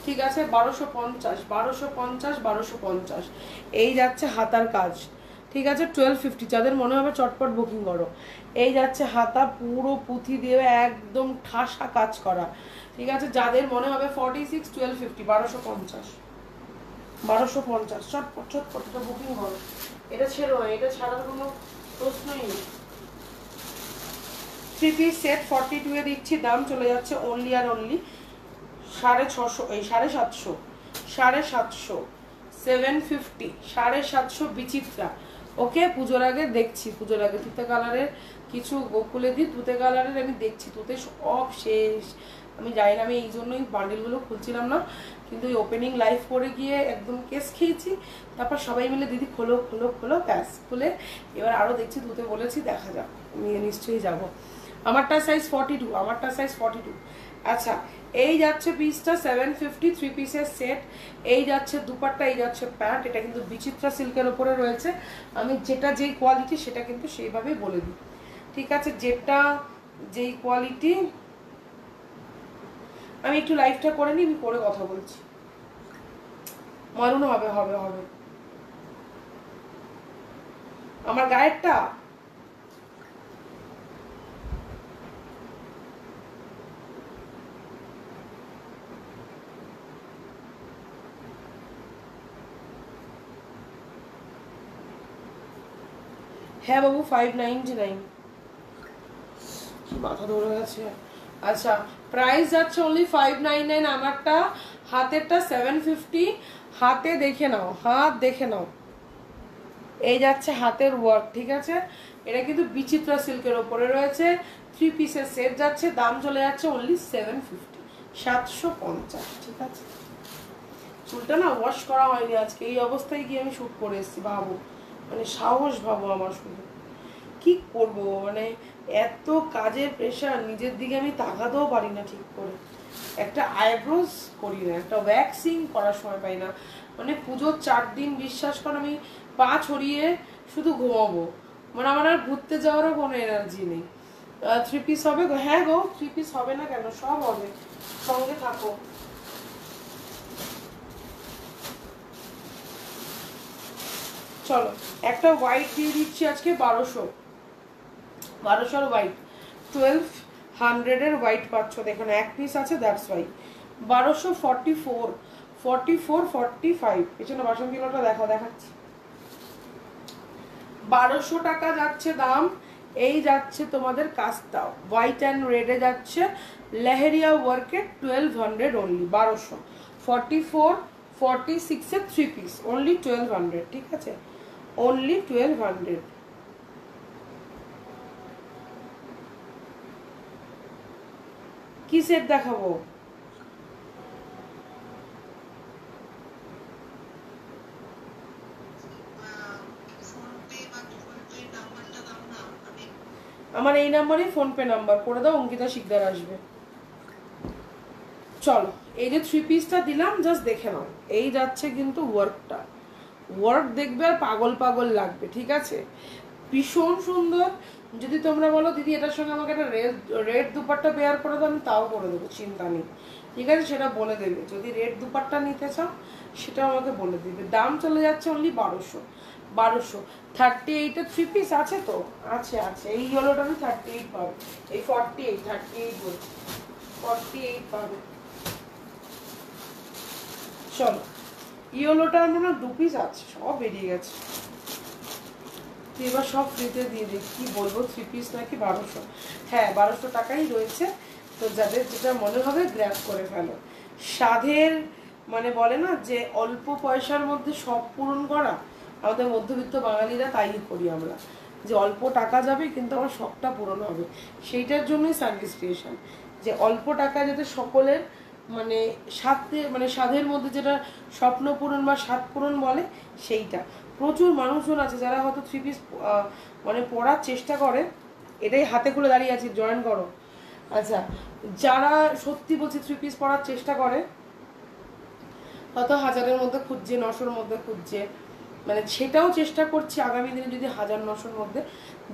ঠিক আছে। 1250, 1250, 1250। এই যাচ্ছে হাতার কাজ, ঠিক আছে। 1250, যাদের মনে হবে চটপট বুকিং করো। এই যাচ্ছে হাতা, পুরো পুঁথি দিয়ে একদম ঠাসা কাজ করা, ঠিক আছে। যাদের মনে হবে 46, 1250, 1250, 1250, চটপট চটপট এটা বুকিং করো। এটা ছেড়ো না, এটা ছাড়ার কোনো প্রশ্নই নেই। 3 পিস সেট 42 এ দিচ্ছি, দাম চলে যাচ্ছে অনলি আর অনলি 650, এই 750, 750, 750, 750 বিচিত্রা, ওকে। পুজোর আগে দেখছি, পুজোর আগে তুতে কালারের কিছু গোকুলে দিই, তুতে কালারের আমি দেখছি, তুতে সব শেষ। আমি জানি না, আমি এই জন্যই বান্ডিলগুলো খুলছিলাম না, কিন্তু ওই ওপেনিং লাইভ করে গিয়ে একদম কেস খেয়েছি। তারপর সবাই মিলে দিদি খোলো খোলো খোলো, ব্যাস খুলে এবার আরও দেখছি, তুতে বলেছি দেখা যাক, আমি নিশ্চয়ই যাব। আমারটা সাইজ 42, আমারটা সাইজ 42। আচ্ছা, এই যাচ্ছে পিসটা 750, 3 পিসের সেট। এই যাচ্ছে দুপাট্টা, এই যাচ্ছে প্যান্ট। এটা কিন্তু বিচিত্রা সিল্কের ওপরে রয়েছে। আমি যেটা যেই কোয়ালিটি সেটা কিন্তু সেইভাবেই বলে দিই, ঠিক আছে? যেটা যেই কোয়ালিটি। আমি একটু লাইভটা করে নিই, আমি পরে কথা বলছি। মালুন হবে হবে হবে আমার গায়েরটা। হ্যাঁ বাবু, 599। কি মাথা ধরে গেছে। আচ্ছা, প্রাইস যাচ্ছে অনলি 599। আমারটা হাতেরটা 750। হাতে দেখে নাও, হাত দেখে নাও। এই যাচ্ছে হাতের ওয়ার্ক, ঠিক আছে? এটা কিন্তু বিচিত্রা সিল্কের ওপরে রয়েছে। 3 পিসের সেট যাচ্ছে, দাম চলে যাচ্ছে অনলি 750, 750, ঠিক আছে? চুলটা না ওয়াশ করা হয়নি আজকে, এই অবস্থায় গিয়ে আমি শুট করে এসেছি। ভাবো, মানে সাহস ভাবো আমার শুধু। কি করব, মানে এত কাজের প্রেশার, নিজের দিকে আমি তাকাতেও পারি না ঠিক করে। একটা আইব্রোজ করি না, একটা ওয়্যাক্সিং করার সময় পাই না। মানে পুজোর 4 দিন বিশ্বাস করো আমি পা ছড়িয়ে শুধু ঘুমাবো। মানে আমার আর ঘুরতে যাওয়ারও কোনো এনার্জি নেই। 3 পিস হবে গো? হ্যাঁ গো, 3 পিস হবে না কেন, সব হবে, সঙ্গে থাকো। চলো, একটা হোয়াইট দিয়ে দিচ্ছি আজকে 1200, 1200 হোয়াইট, 1200 হোয়াইট পাচ্ছ। দেখুন এক পিস আছে, দ্যাটস ওয়াই 1244, 44, 45। পেছনে বাসন কিলোটা দেখাচ্ছি। 1200 টাকা যাচ্ছে দাম। এই যাচ্ছে তোমাদের কাস্তা হোয়াইট অ্যান্ড রেডে যাচ্ছে, লেহেরিয়া ওয়ার্কে 1200 অনলি। 1200, 44, 46 এর 3 পিস অনলি 1200, ঠিক আছে? অনলি 1200। কি সেট দেখাবো? আমার এই নাম্বারেই ফোনপে নাম্বার করে দাও, অঙ্কিতা শিকদার আসবে। চলো, এই যে 3 পিসটা দিলাম, জাস্ট দেখে নাও। এই যাচ্ছে কিন্তু ওয়ার্কটা, ওয়ার্ক দেখবে আর পাগল পাগল লাগবে, ঠিক আছে? ভীষণ সুন্দর। যদি তোমরা বলো দিদি এটার সঙ্গে আমাকে একটা রেড দুপাট্টা পেয়ার করে দাও, আমি তাও করে দেবো, চিন্তা নেই, ঠিক আছে? সেটা বলে দেবে। যদি রেড দুপাট্টা নিতে চাও সেটাও আমাকে বলে দেবে। দাম চলে যাচ্ছে অনলি 1200, 1200। 38-এর 3 পিস আছে তো? আছে আছে। এই ইয়েলোটা আমি 38 পাবে, এই 48, 38 বলছি, 48 পাবে। চলো, ইয়েলোটার মনে হয় 2 পিস আছে, সব বেরিয়ে গেছে। এবার সব ফ্রিতে দিয়ে দিই, কি বলবো, 3 পিস নাকি 1200। হ্যাঁ, 1200 টাকাই রয়েছে। তো যাদের যেটা মনে হবে গ্র্যাব করে ফেলো। সাধের মানে বলে না যে অল্প পয়সার মধ্যে সব পূরণ করা, আমাদের মধ্যবিত্ত বাঙালিরা তাই করি আমরা, যে অল্প টাকা যাবে কিন্তু আমার শখটা পূরণ হবে। সেইটার জন্যই সার্ভিস ক্রিয়েশন, যে অল্প টাকা যাতে সকলের মানে সাধের মধ্যে যেটা স্বপ্ন পূরণ বা স্বাদ পূরণ বলে সেইটা। প্রচুর মানুষজন আছে যারা হয়তো 3 পিস মানে পড়ার চেষ্টা করে, এটাই হাতে খুলে দাঁড়িয়ে আছি, জয়েন করো। আচ্ছা, যারা সত্যি বলছি 3 পিস পড়ার চেষ্টা করে, হয়তো 1000-এর মধ্যে খুঁজছে, 900-এর মধ্যে খুঁজছে, মানে সেটাও চেষ্টা করছি আগামী দিনে যদি 1000-900-এর মধ্যে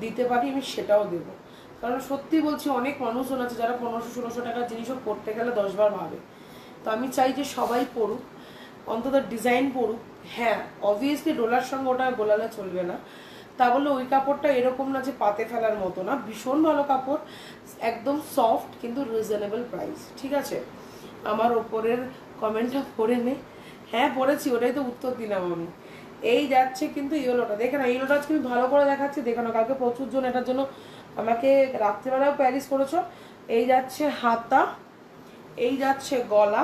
দিতে পারি আমি সেটাও দেবো। কারণ সত্যি বলছি অনেক মানুষজন আছে যারা 1500-1600 টাকার জিনিসও পড়তে গেলে 10 বার ভাবে। তো আমি চাই যে সবাই পড়ুক, অন্তত ডিজাইন পড়ুক। হ্যাঁ, অবভিয়াসলি ডোলার সঙ্গে ওটা গোলালে চলবে না, তা বলে ওই কাপড়টা এরকম না যে পাতে ফেলার মতো না, ভীষণ ভালো কাপড়, একদম সফট কিন্তু রিজনেবল প্রাইস, ঠিক আছে? আমার ওপরের কমেন্টটা পড়ে নে। হ্যাঁ পড়েছি, ওটাই তো উত্তর দিলাম আমি। এই যাচ্ছে কিন্তু ইয়েলোটা, দেখে না, ইয়েলোটা আজকে আমি ভালো করে দেখাচ্ছি, দেখে না, কালকে প্রচুর জন এটার জন্য আমাকে রাত্রেবেলাও প্যারিস করেছো। এই যাচ্ছে হাতা, এই যাচ্ছে গলা,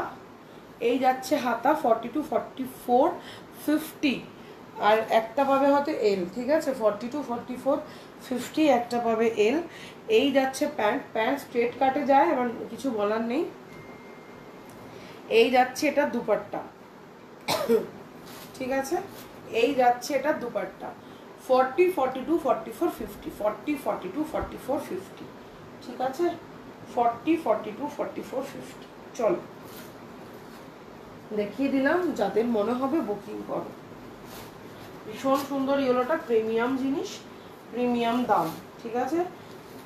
এই যাচ্ছে হাতা 42, 44, 50। আর একটা পাবে হয়তো এল, ঠিক আছে? 42, 44, 50 একটা পাবে এল। এই যাচ্ছে প্যান্ট, প্যান্ট স্ট্রেট কাটে যায়, আমার কিছু বলার নেই। এই যাচ্ছে এটা দুপাট্টা, ঠিক আছে? এই যাচ্ছে এটা দুপাট্টা 40, 42, 44, 50, 40, 42, 44, 50, ঠিক আছে 40, 42, 44, 50। চলো দেখিয়ে দিলাম, যাদের মনে হবে বুকিং করো। ভীষণ সুন্দর ইয়েলোটা, প্রিমিয়াম জিনিস, প্রিমিয়াম দাম। ঠিক আছে,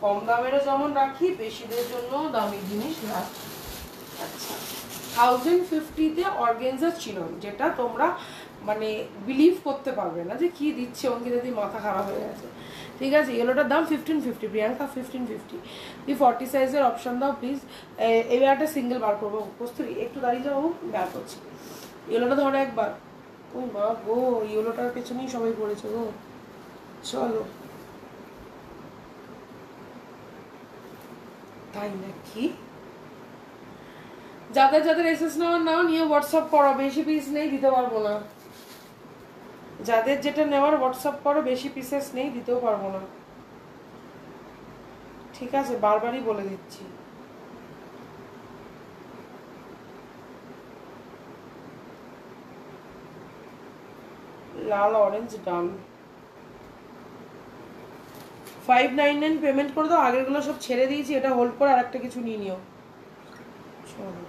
কম দামেরও যেমন রাখি, বেশিদের জন্য দামি জিনিস রাখি। আচ্ছা 1050-তে অর্গেনজার চিনন, যেটা তোমরা মানে বিলিভ করতে পারবে না যে কি দিচ্ছে, অঙ্কে যদি মাথা খারাপ হয়ে গেছে। ঠিক আছে, ইয়েলোটার দাম 1550, প্রিয়াঙ্কা 1550। তুই 40 সাইজের অপশান দাও প্লিজ। এবার একটা সিঙ্গেল বার করবো, কস্তুরি একটু দাঁড়িয়ে যাবো, বার করছি। ইয়েলোটা ধরো একবার। ও মা গো, ইয়েলোটার পেছনেই সবাই পড়েছে গো। চলো, তাই নাকি? যাদের যাদের এসএস নেওয়ার নাও নিয়ে হোয়াটসঅ্যাপ করো, বেশি পিস নেই, দিতে পারবো না। যাদের যেটা নেওয়ার হোয়াটসঅ্যাপ করো, বেশি পিসেস নেই, দিতেও পারবো না। ঠিক আছে, বারবারই বলে দিচ্ছি। লাল অরেঞ্জ ডান। 599 পেমেন্ট করে দাও, আগেরগুলো সব ছেড়ে দিয়েছি, এটা হোল্ড করে আর একটা কিছু নিয়ে নিও। চলো,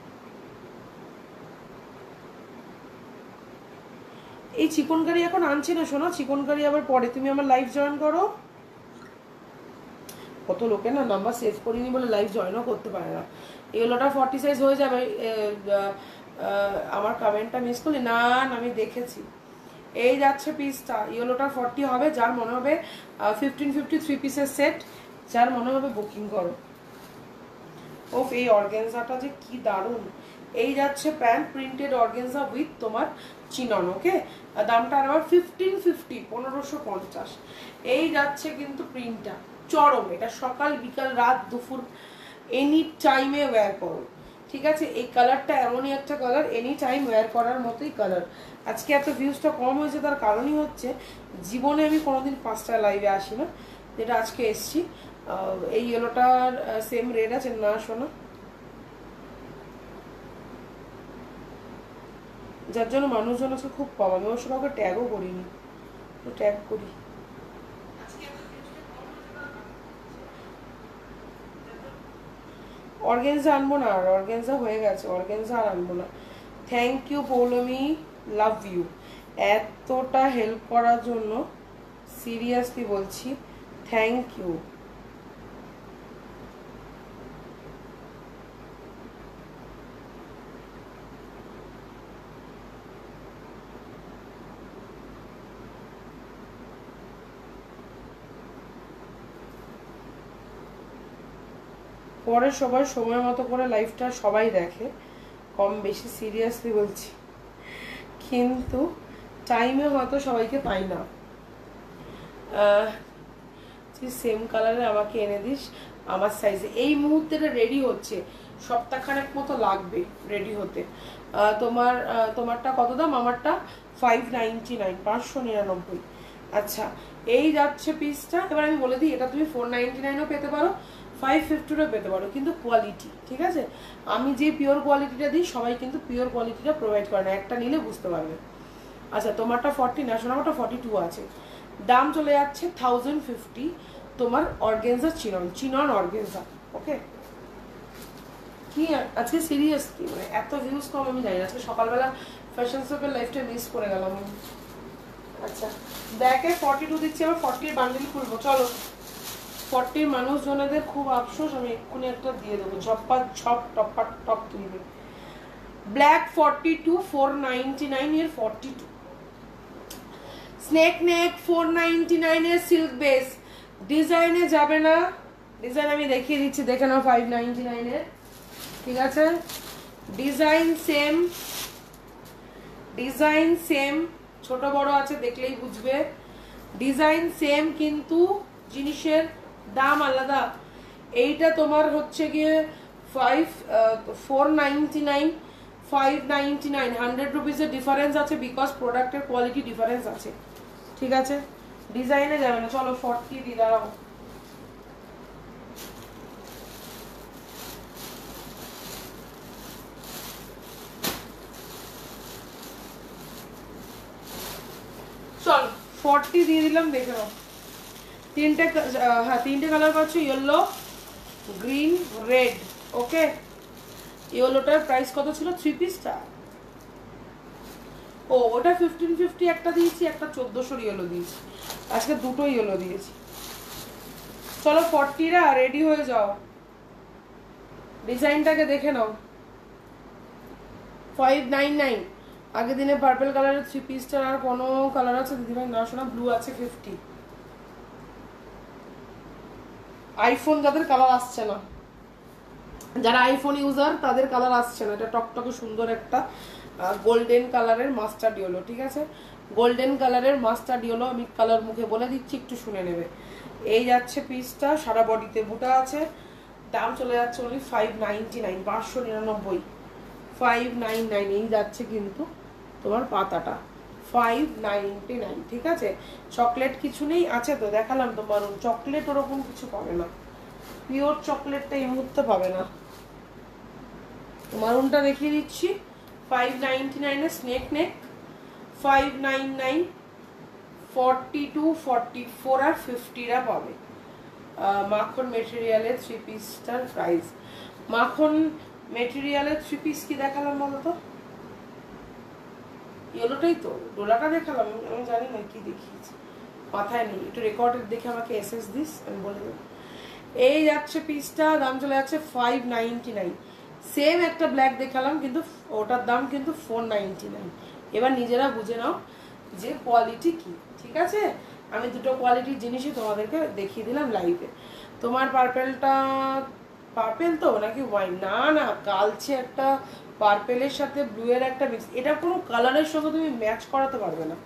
এই চিকনকারি এখন আনছি না শোনো, চিকনকারি আবার পরে। তুমি আমার লাইভ জয়েন করো। কত লোকে না নাম্বার সেভ করিনি বলে লাইভ জয়েনও করতে পারে না। এগুলোটা 40 সাইজ হয়ে যাবে। আমার কমেন্টটা মিস করলি না, আমি দেখেছি। এই যাচ্ছে পিসটা, ইয়েলোটা 40 হবে। যার মনে হবে 1550 3 পিসের সেট, যার মনে হবে বুকিং করো। ওফ, এই অর্গেনজাটা যে কি দারুণ। এই যাচ্ছে প্যান্ট, প্রিন্টেড অর্গেনজা উইথ তোমার চিনন। ওকে, দামটা আবার 1550, 1550। এই যাচ্ছে কিন্তু প্রিন্টটা চরম। এটা সকাল বিকাল রাত দুপুর এনি টাইমে ওয়্যার করো। ঠিক আছে, এই কালারটা এমনই একটা কালার, এনি টাইম ওয়্যার করার মতোই কালার। আজকে এত ভিউজটা কম হয়েছে, তার কারণই হচ্ছে জীবনে আমি কোনোদিন 5টা লাইভে আসি না, যেটা আজকে এসছি। এই ইয়েলোটার সেম রেড আছে না শোনা, যার জন্য মানুষজন আছে খুব কম। আমি অবশ্য কাউকে ট্যাগও করিনি, তো ট্যাগ করি। অর্গেনজা আনবো না আর, অর্গেনজা হয়ে গেছে, অর্গেনজা আর আনবো না। Thank you Poulomi, love you. এতটা হেল্প করার জন্য সিরিয়াসলি বলছি, থ্যাংক ইউ। পরে সবাই সময় মতো করে লাইফটা সবাই দেখে, কম বেশি, সিরিয়াসলি বলছি, কিন্তু টাইমে হয়তো সবাইকে পাই না। সেম কালারে আমাকে এনে দিস আমার সাইজে। এই মুহূর্তে রেডি হচ্ছে, সপ্তাহখানেক মতো লাগবে রেডি হতে। তোমারটা কত দাম? আমারটা 599, 599। আচ্ছা, এই যাচ্ছে পিসটা। এবার আমি বলে দিই, এটা তুমি 499ও পেতে পারো, 550ও পেতে পারো, কিন্তু কোয়ালিটি ঠিক আছে। আমি যে পিওর কোয়ালিটিটা দিই, সবাই কিন্তু পিওর কোয়ালিটিটা প্রোভাইড করে না, একটা নিলে বুঝতে পারবে। আচ্ছা, তোমারটা 40 না শোনা, আমারটা 42 আছে। দাম চলে যাচ্ছে 1050, তোমার অর্গেনজা চিনন অর্গেনজা। ওকে, কি আজকে সিরিয়াসলি মানে এত ভিউজ কম আমি জানি না। আজকে সকালবেলা ফ্যাশন শোকের লাইফটা মিস করে গেলাম আমি। আচ্ছা, দেখে 42 দিচ্ছি, আবার 40-এর বান্ডিল খুলবো। চলো, 40 মানুষজনেদের খুব আফসোস, আমি এক্ষুনি একটা দিয়ে দেবো, ঝপ্পা ঝপ টপ্পা টপ তুলবে। ব্ল্যাক 42, 499 এর 42। স্নেক নেক 499 এর সিল্ক বেস। ডিজাইনে যাবে না, ডিজাইন আমি দেখিয়ে দিচ্ছি, দেখে নাও। 599 এর, ঠিক আছে। ডিজাইন সেম, ছোট বড় আছে, দেখলেই বুঝবে। ডিজাইন সেম, কিন্তু জিনিসের দাম আলাদা। এইটা তোমার হচ্ছে গিয়ে 499, 599, 100 রুপিসের ডিফারেন্স আছে, বিকজ প্রোডাক্টের কোয়ালিটি ডিফারেন্স আছে। ঠিক আছে, ডিজাইনে যাবে না। চলো 40 দিয়ে দাঁড়াও। চল 40 দিয়ে দিলাম, দেখে নাও। তিনটে, হ্যাঁ তিনটে কালার পাচ্ছ, ইয়েলো, গ্রিন রেড। ওকে, ইয়েলোটার প্রাইস কত ছিল 3 পিসটা? ও ওটা 1550 একটা দিয়েছি, একটা 1400 ইয়েলো দিয়েছি, আজকে দুটো ইয়েলো দিয়েছি। চলো 40রা রেডি হয়ে যাও, ডিজাইনটাকে দেখে নাও। 599 আগের দিনে পার্পল কালারের 3 পিসটার আর কোনো কালার আছে দিদিভাই? না শোনা, ব্লু আছে 50। আইফোন যাদের কালার আসছে না, যারা আইফোন ইউজার তাদের কালার আসছে না। এটা টকটকে সুন্দর একটা গোল্ডেন কালারের মাস্টার্ড ইয়েলো, ঠিক আছে? গোল্ডেন কালারের মাস্টার্ড ইয়েলো, আমি কালার মুখে বলে দিচ্ছি, একটু শুনে নেবে। এই যাচ্ছে পিসটা, সারা বডিতে বুটা আছে, দাম চলে যাচ্ছে ওনলি 599, 599, 599 এই যাচ্ছে কিন্তু তোমার পাতাটা 599, ঠিক আছে? চকলেট কিছু নেই, আছে তো দেখালাম তো মারুন, চকলেট ওরকম কিছু পাবে না, পিওর চকলেটটা এই মুহূর্তে পাবে না। মারুনটা দেখিয়ে দিচ্ছি, 599 স্নেক নেক, 599, 42, 44 আর 50রা পাবে। মাখন মেটেরিয়ালের 3 পিসটার প্রাইস। মাখন মেটেরিয়ালের 3 পিস কি দেখালাম বলো তো? ইয়েলোটাই তো, ডোলাটা দেখালাম, আমি জানি না কি দেখিয়েছি, মাথায় নেই, একটু রেকর্ডের দেখে আমাকে এসএস দিস, আমি বলে দেবো। এই যাচ্ছে পিসটা, দাম চলে যাচ্ছে 599। সেম একটা ব্ল্যাক দেখালাম, কিন্তু ওটার দাম কিন্তু 499। এবার নিজেরা বুঝে নাও যে কোয়ালিটি কি, ঠিক আছে? আমি দুটো কোয়ালিটির জিনিসই তোমাদেরকে দেখিয়ে দিলাম লাইভে। তোমার পার্পেলটা পার্পেল তো নাকি ওয়াইন? না না, কালচে একটা পার্পেলের সাথে ব্লু এর একটা মিক্স, এটা কোনো কালারের সঙ্গে তুমি ম্যাচ করাতে পারবে না।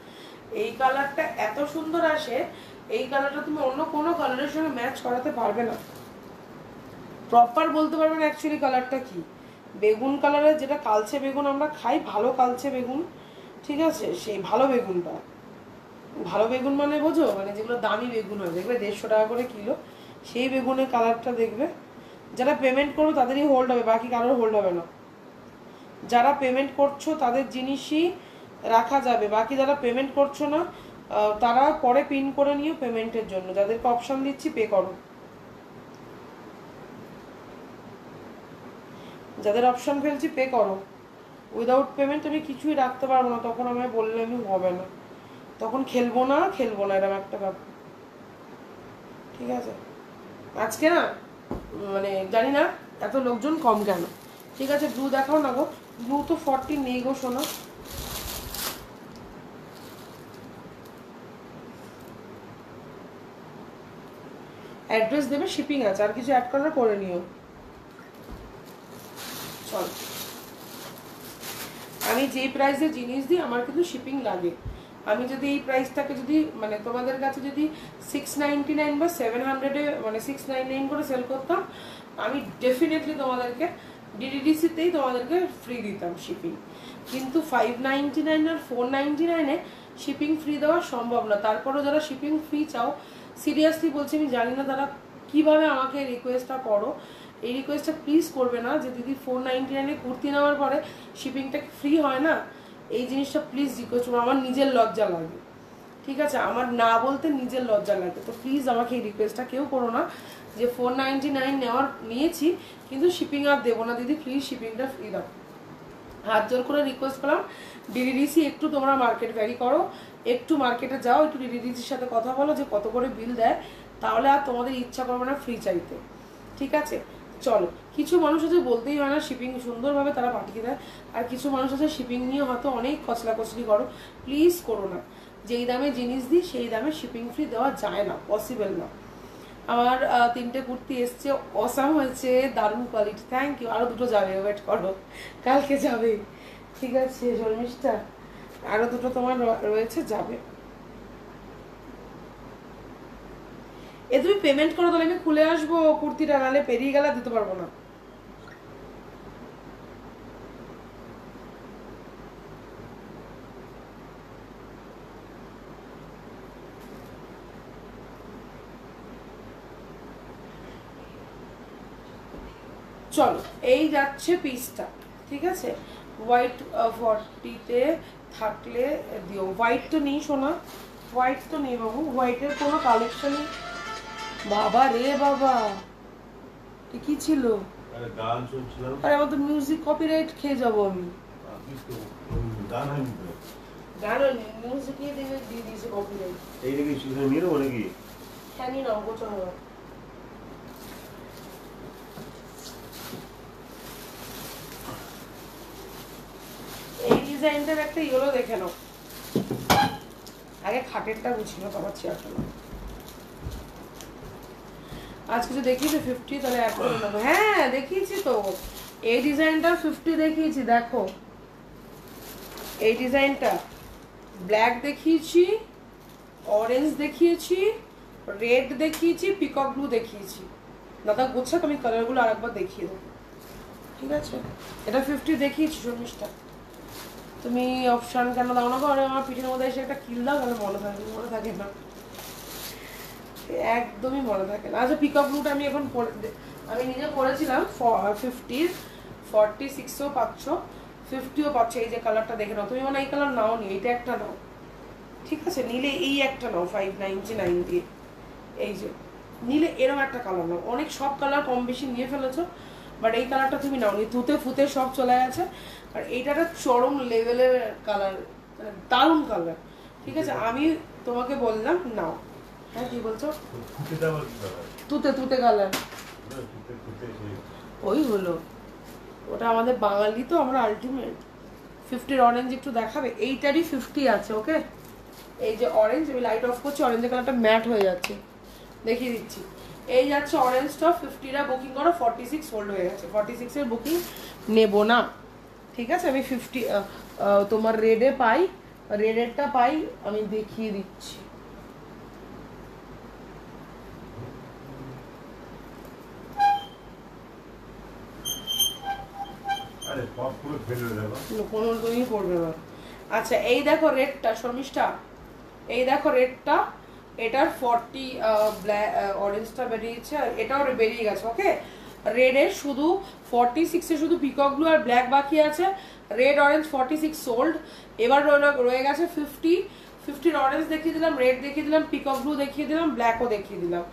এই কালারটা এত সুন্দর আসে, এই কালারটা তুমি অন্য কোনো কালারের সঙ্গে ম্যাচ করাতে পারবে না, প্রপার বলতে পারবে না অ্যাকচুয়ালি কালারটা কি। বেগুন কালারের, যেটা কালচে বেগুন আমরা খাই, ভালো কালচে বেগুন, ঠিক আছে? সেই ভালো বেগুনটা, ভালো বেগুন মানে বোঝো, মানে যেগুলো দামি বেগুন হয়, দেখবে 150 টাকা করে কিলো, সেই বেগুনের কালারটা দেখবে। যারা পেমেন্ট করো তাদেরই হোল্ড হবে, বাকি কারোর হোল্ড হবে না। যারা পেমেন্ট করছো তাদের জিনিসই রাখা যাবে, বাকি যারা পেমেন্ট করছো না তারা পরে পিন করে নিও পেমেন্টের জন্য, যাদেরকে অপশন দিচ্ছি পে করো। যাদের অপশন ফেলছি পে করো, উইদাউট পেমেন্ট আমি কিছুই রাখতে পারবো না, তখন আমায় বললে আমি হবে না, তখন খেলবো না এরকম একটা ব্যাপার, ঠিক আছে? আজকে না মানে জানি না এত লোকজন কম কেন, ঠিক আছে? ব্লু দেখাও না গো, ব্লু তো 40 নেই গো শোনা। অ্যাড্রেস দেবে, শিপিং আছে, আর কিছু অ্যাড করার করে নিও। চল, আমি যেই প্রাইসে জিনিস দিই আমার কিন্তু শিপিং লাগে। আমি যদি এই প্রাইসটাকে যদি মানে তোমাদের কাছে যদি 699 বা 700-এ মানে 699 করে সেল করতাম, আমি ডেফিনেটলি তোমাদেরকে ডিডিডিসিতেই তোমাদেরকে ফ্রি দিতাম শিপিং। কিন্তু 599 আর 499-এ শিপিং ফ্রি দেওয়া সম্ভব না। তারপরেও যারা শিপিং ফ্রি চাও, সিরিয়াসলি বলছি, আমি জানি না তারা কিভাবে আমাকে রিকোয়েস্টটা করো, এই রিকোয়েস্টটা প্লিজ করবে না যে দিদি 499-এ কুর্তি নেওয়ার পরে শিপিংটা ফ্রি হয় না, এই জিনিসটা প্লিজ রিকোয়েস্ট করো, আমার নিজের লজ্জা লাগে, ঠিক আছে? আমার না বলতে নিজের লজ্জা লাগে, তো প্লিজ আমাকে এই রিকোয়েস্টটা কেউ করো না যে 499 নিয়েছি কিন্তু শিপিং আর দেবো না দিদি, প্লিজ শিপিংটা ফ্রি দাও। হাত জোর করে রিকোয়েস্ট করলাম, ডিডিডিসি একটু তোমরা মার্কেট ভ্যারি করো, একটু মার্কেটে যাও, একটু ডিডিডিসির সাথে কথা বলো যে কত করে বিল দেয়, তাহলে আর তোমাদের ইচ্ছা করবে না ফ্রি চাইতে, ঠিক আছে? চলো, কিছু মানুষ আছে বলতেই হয় না, শিপিং সুন্দরভাবে তারা পাঠিয়ে দেয়, আর কিছু মানুষ আছে শিপিং নিয়ে হয়তো অনেক কচলাকচলি করো, প্লিজ করো না। যেই দামে জিনিস দিই সেই দামে শিপিং ফ্রি দেওয়া যায় না, পসিবল না। আমার 3টে কুর্তি এসছে, অসাম হয়েছে, দারুণ কোয়ালিটি, থ্যাংক ইউ। আরও দুটো যাবে, ওয়েট করো, কালকে যাবে, ঠিক আছে শর্মিষ্ঠা? আরও দুটো তোমার রয়েছে, যাবে। এ তুমি পেমেন্ট করো, তাহলে আমি খুলে আসবো কুর্তিটা, নাহলে পেরিয়ে গেলে দিতে পারবো না। চলো, এই যাচ্ছে পিসটা, ঠিক আছে? হোয়াইট 40-তে থাকলে দিও। হোয়াইট তো নেই সোনা, হোয়াইট তো নেই বাবু, হোয়াইটের কোনো কালেকশনই, বাবা রে বাবা, কি ছিল? আরে গান শুনছিলাম। আরে আমার তো মিউজিক কপিরাইট খেয়ে যাবো আমি। গান হয়নি তো। গান মিউজিক দিয়ে দিয়েছে কপিরাইট। এই নাকি শুনে নিয়ে নেবো নাকি? হ্যাঁ নিয়ে নাও, গোছানো নাও। এই ডিজাইনটার একটা ইয়েলো দেখে নাও। আগে খাটেরটা গুছিয়ে তোমার চেয়ারটা নাও। আজ কিছু দেখিয়েছি 50, তাহলে অ্যাড করে নেবো। হ্যাঁ দেখিয়েছি তো, এই ডিজাইনটা 50 দেখিয়েছি। দেখো এই ডিজাইনটা ব্ল্যাক দেখিয়েছি, অরেঞ্জ দেখিয়েছি, রেড দেখিয়েছি, পিকক ব্লু দেখিয়েছি। দাদা গোছা আমি কালারগুলো আরেকবার দেখিয়ে দেবো, ঠিক আছে? এটা 50 দেখিয়েছি শর্মিষ্ঠা। তুমি অপশান কেন দাও না? কারণ আমার পিঠের মধ্যে এসে একটা কিল দাও, তাহলে মনে থাকে না, একদমই মনে থাকে না। আচ্ছা পিকক ব্লুটা আমি এখন আমি নিজে পরেছিলাম 50, 46ও পাচ্ছ, 50ও পাচ্ছ। এই যে কালারটা দেখে নাও, তুমি মানে এই কালার নাও নি, এইটা একটা নাও, ঠিক আছে? নিলে এই একটা নাও 599 দিয়ে। এই যে নিলে এরকম একটা কালার নাও। অনেক সব কালার কম বেশি নিয়ে ফেলেছো, বাট এই কালারটা তুমি নাও নি, তুতে ফুতে সব চলে গেছে। আর এইটা একটা চরম লেভেলের কালার, মানে দারুণ কালার, ঠিক আছে? আমি তোমাকে বললাম নাও। হ্যাঁ কি বলছো? তুতে তুতে কালার ওই হলো, ওটা আমাদের বাঙালি তো, আমরা আলটিমেট। 50 অরেঞ্জ একটু দেখাবে? এইটারই 50 আছে, ওকে? এই যে অরেঞ্জ, আমি লাইট অফ করছি, অরেঞ্জের কালারটা ম্যাট হয়ে যাচ্ছে, দেখিয়ে দিচ্ছি। এই যাচ্ছে অরেঞ্জটা 50টা বুকিং করো, 46 সোল্ড হয়ে গেছে। 46 এর বুকিং নেব না, ঠিক আছে? আমি 50 তোমার রেডে পাই, রেডেরটা পাই, আমি দেখিয়ে দিচ্ছি। কোনো তুমি পড়বে না। আচ্ছা এই দেখো রেডটা শর্মিষ্ঠা, এই দেখো রেডটা, এটার 40 ব্ল্যাক অরেঞ্জটা বেরিয়েছে, আর এটাও বেরিয়ে গেছে, ওকে? রেডের শুধু 46 এ শুধু পিকক ব্লু আর ব্ল্যাক বাকি আছে। Red orange 46 sold. এবার রয়ে গেছে 50 অরেঞ্জ দেখিয়ে দিলাম, রেড দেখিয়ে দিলাম, পিকক ব্লু দেখিয়ে দিলাম, ব্ল্যাকও দেখিয়ে দিলাম,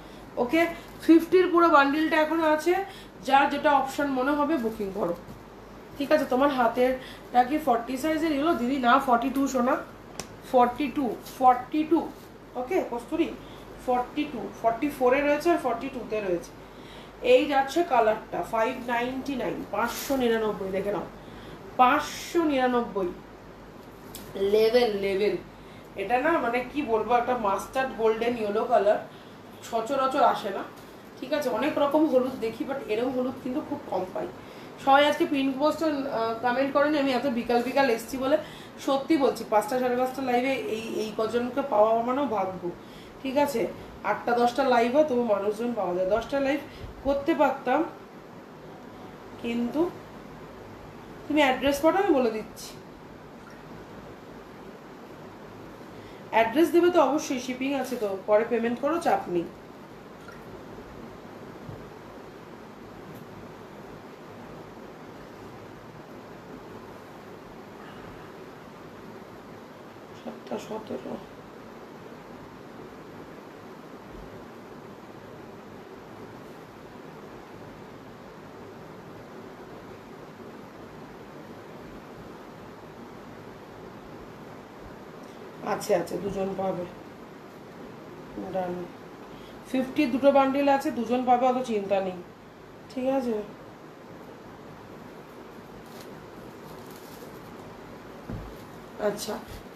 ওকে? 50 পুরো বান্ডিলটা এখনো আছে, যার যেটা অপশন মনে হবে বুকিং করো, ঠিক আছে? তোমার হাতেরটা কি 40 সাইজের এলো দিদি? না 42 সোনা, 42, ওকে কস্তুরি? 42, 44-এ রয়েছে আর 42-তে রয়েছে। এই যাচ্ছে কালারটা 599, 599, দেখে নাও 599 লেভেল। এটা না মানে কি বলবো, একটা মাস্টার্ড গোল্ডেন ইয়েলো কালার সচরাচর আসে না, ঠিক আছে? অনেক রকম হলুদ দেখি, বাট এরকম হলুদ কিন্তু খুব কম পাই। সবাই আজকে পিঙ্ক পোস্টে কমেন্ট করেনি, আমি এত বিকাল এসছি বলে। সত্যি বলছি 5টা 5:30 লাইভে এই কজনকে পাওয়া মানেও ভাগ্য, ঠিক আছে? 8টা 10টা লাইভ হয় তবু মানুষজন পাওয়া যায়। 10টা লাইভ করতে পারতাম, কিন্তু তুমি অ্যাড্রেস পাঠাও, আমি বলে দিচ্ছি। অ্যাড্রেস দেবে তো অবশ্যই, শিপিং আছে তো, পরে পেমেন্ট করো, চাপ নেই। সাতটা 17। আছে দুজন পাবে, ডান। 50 দুটো বান্ডিল আছে, দুজন পাবে, অত চিন্তা নেই, ঠিক আছে? আচ্ছা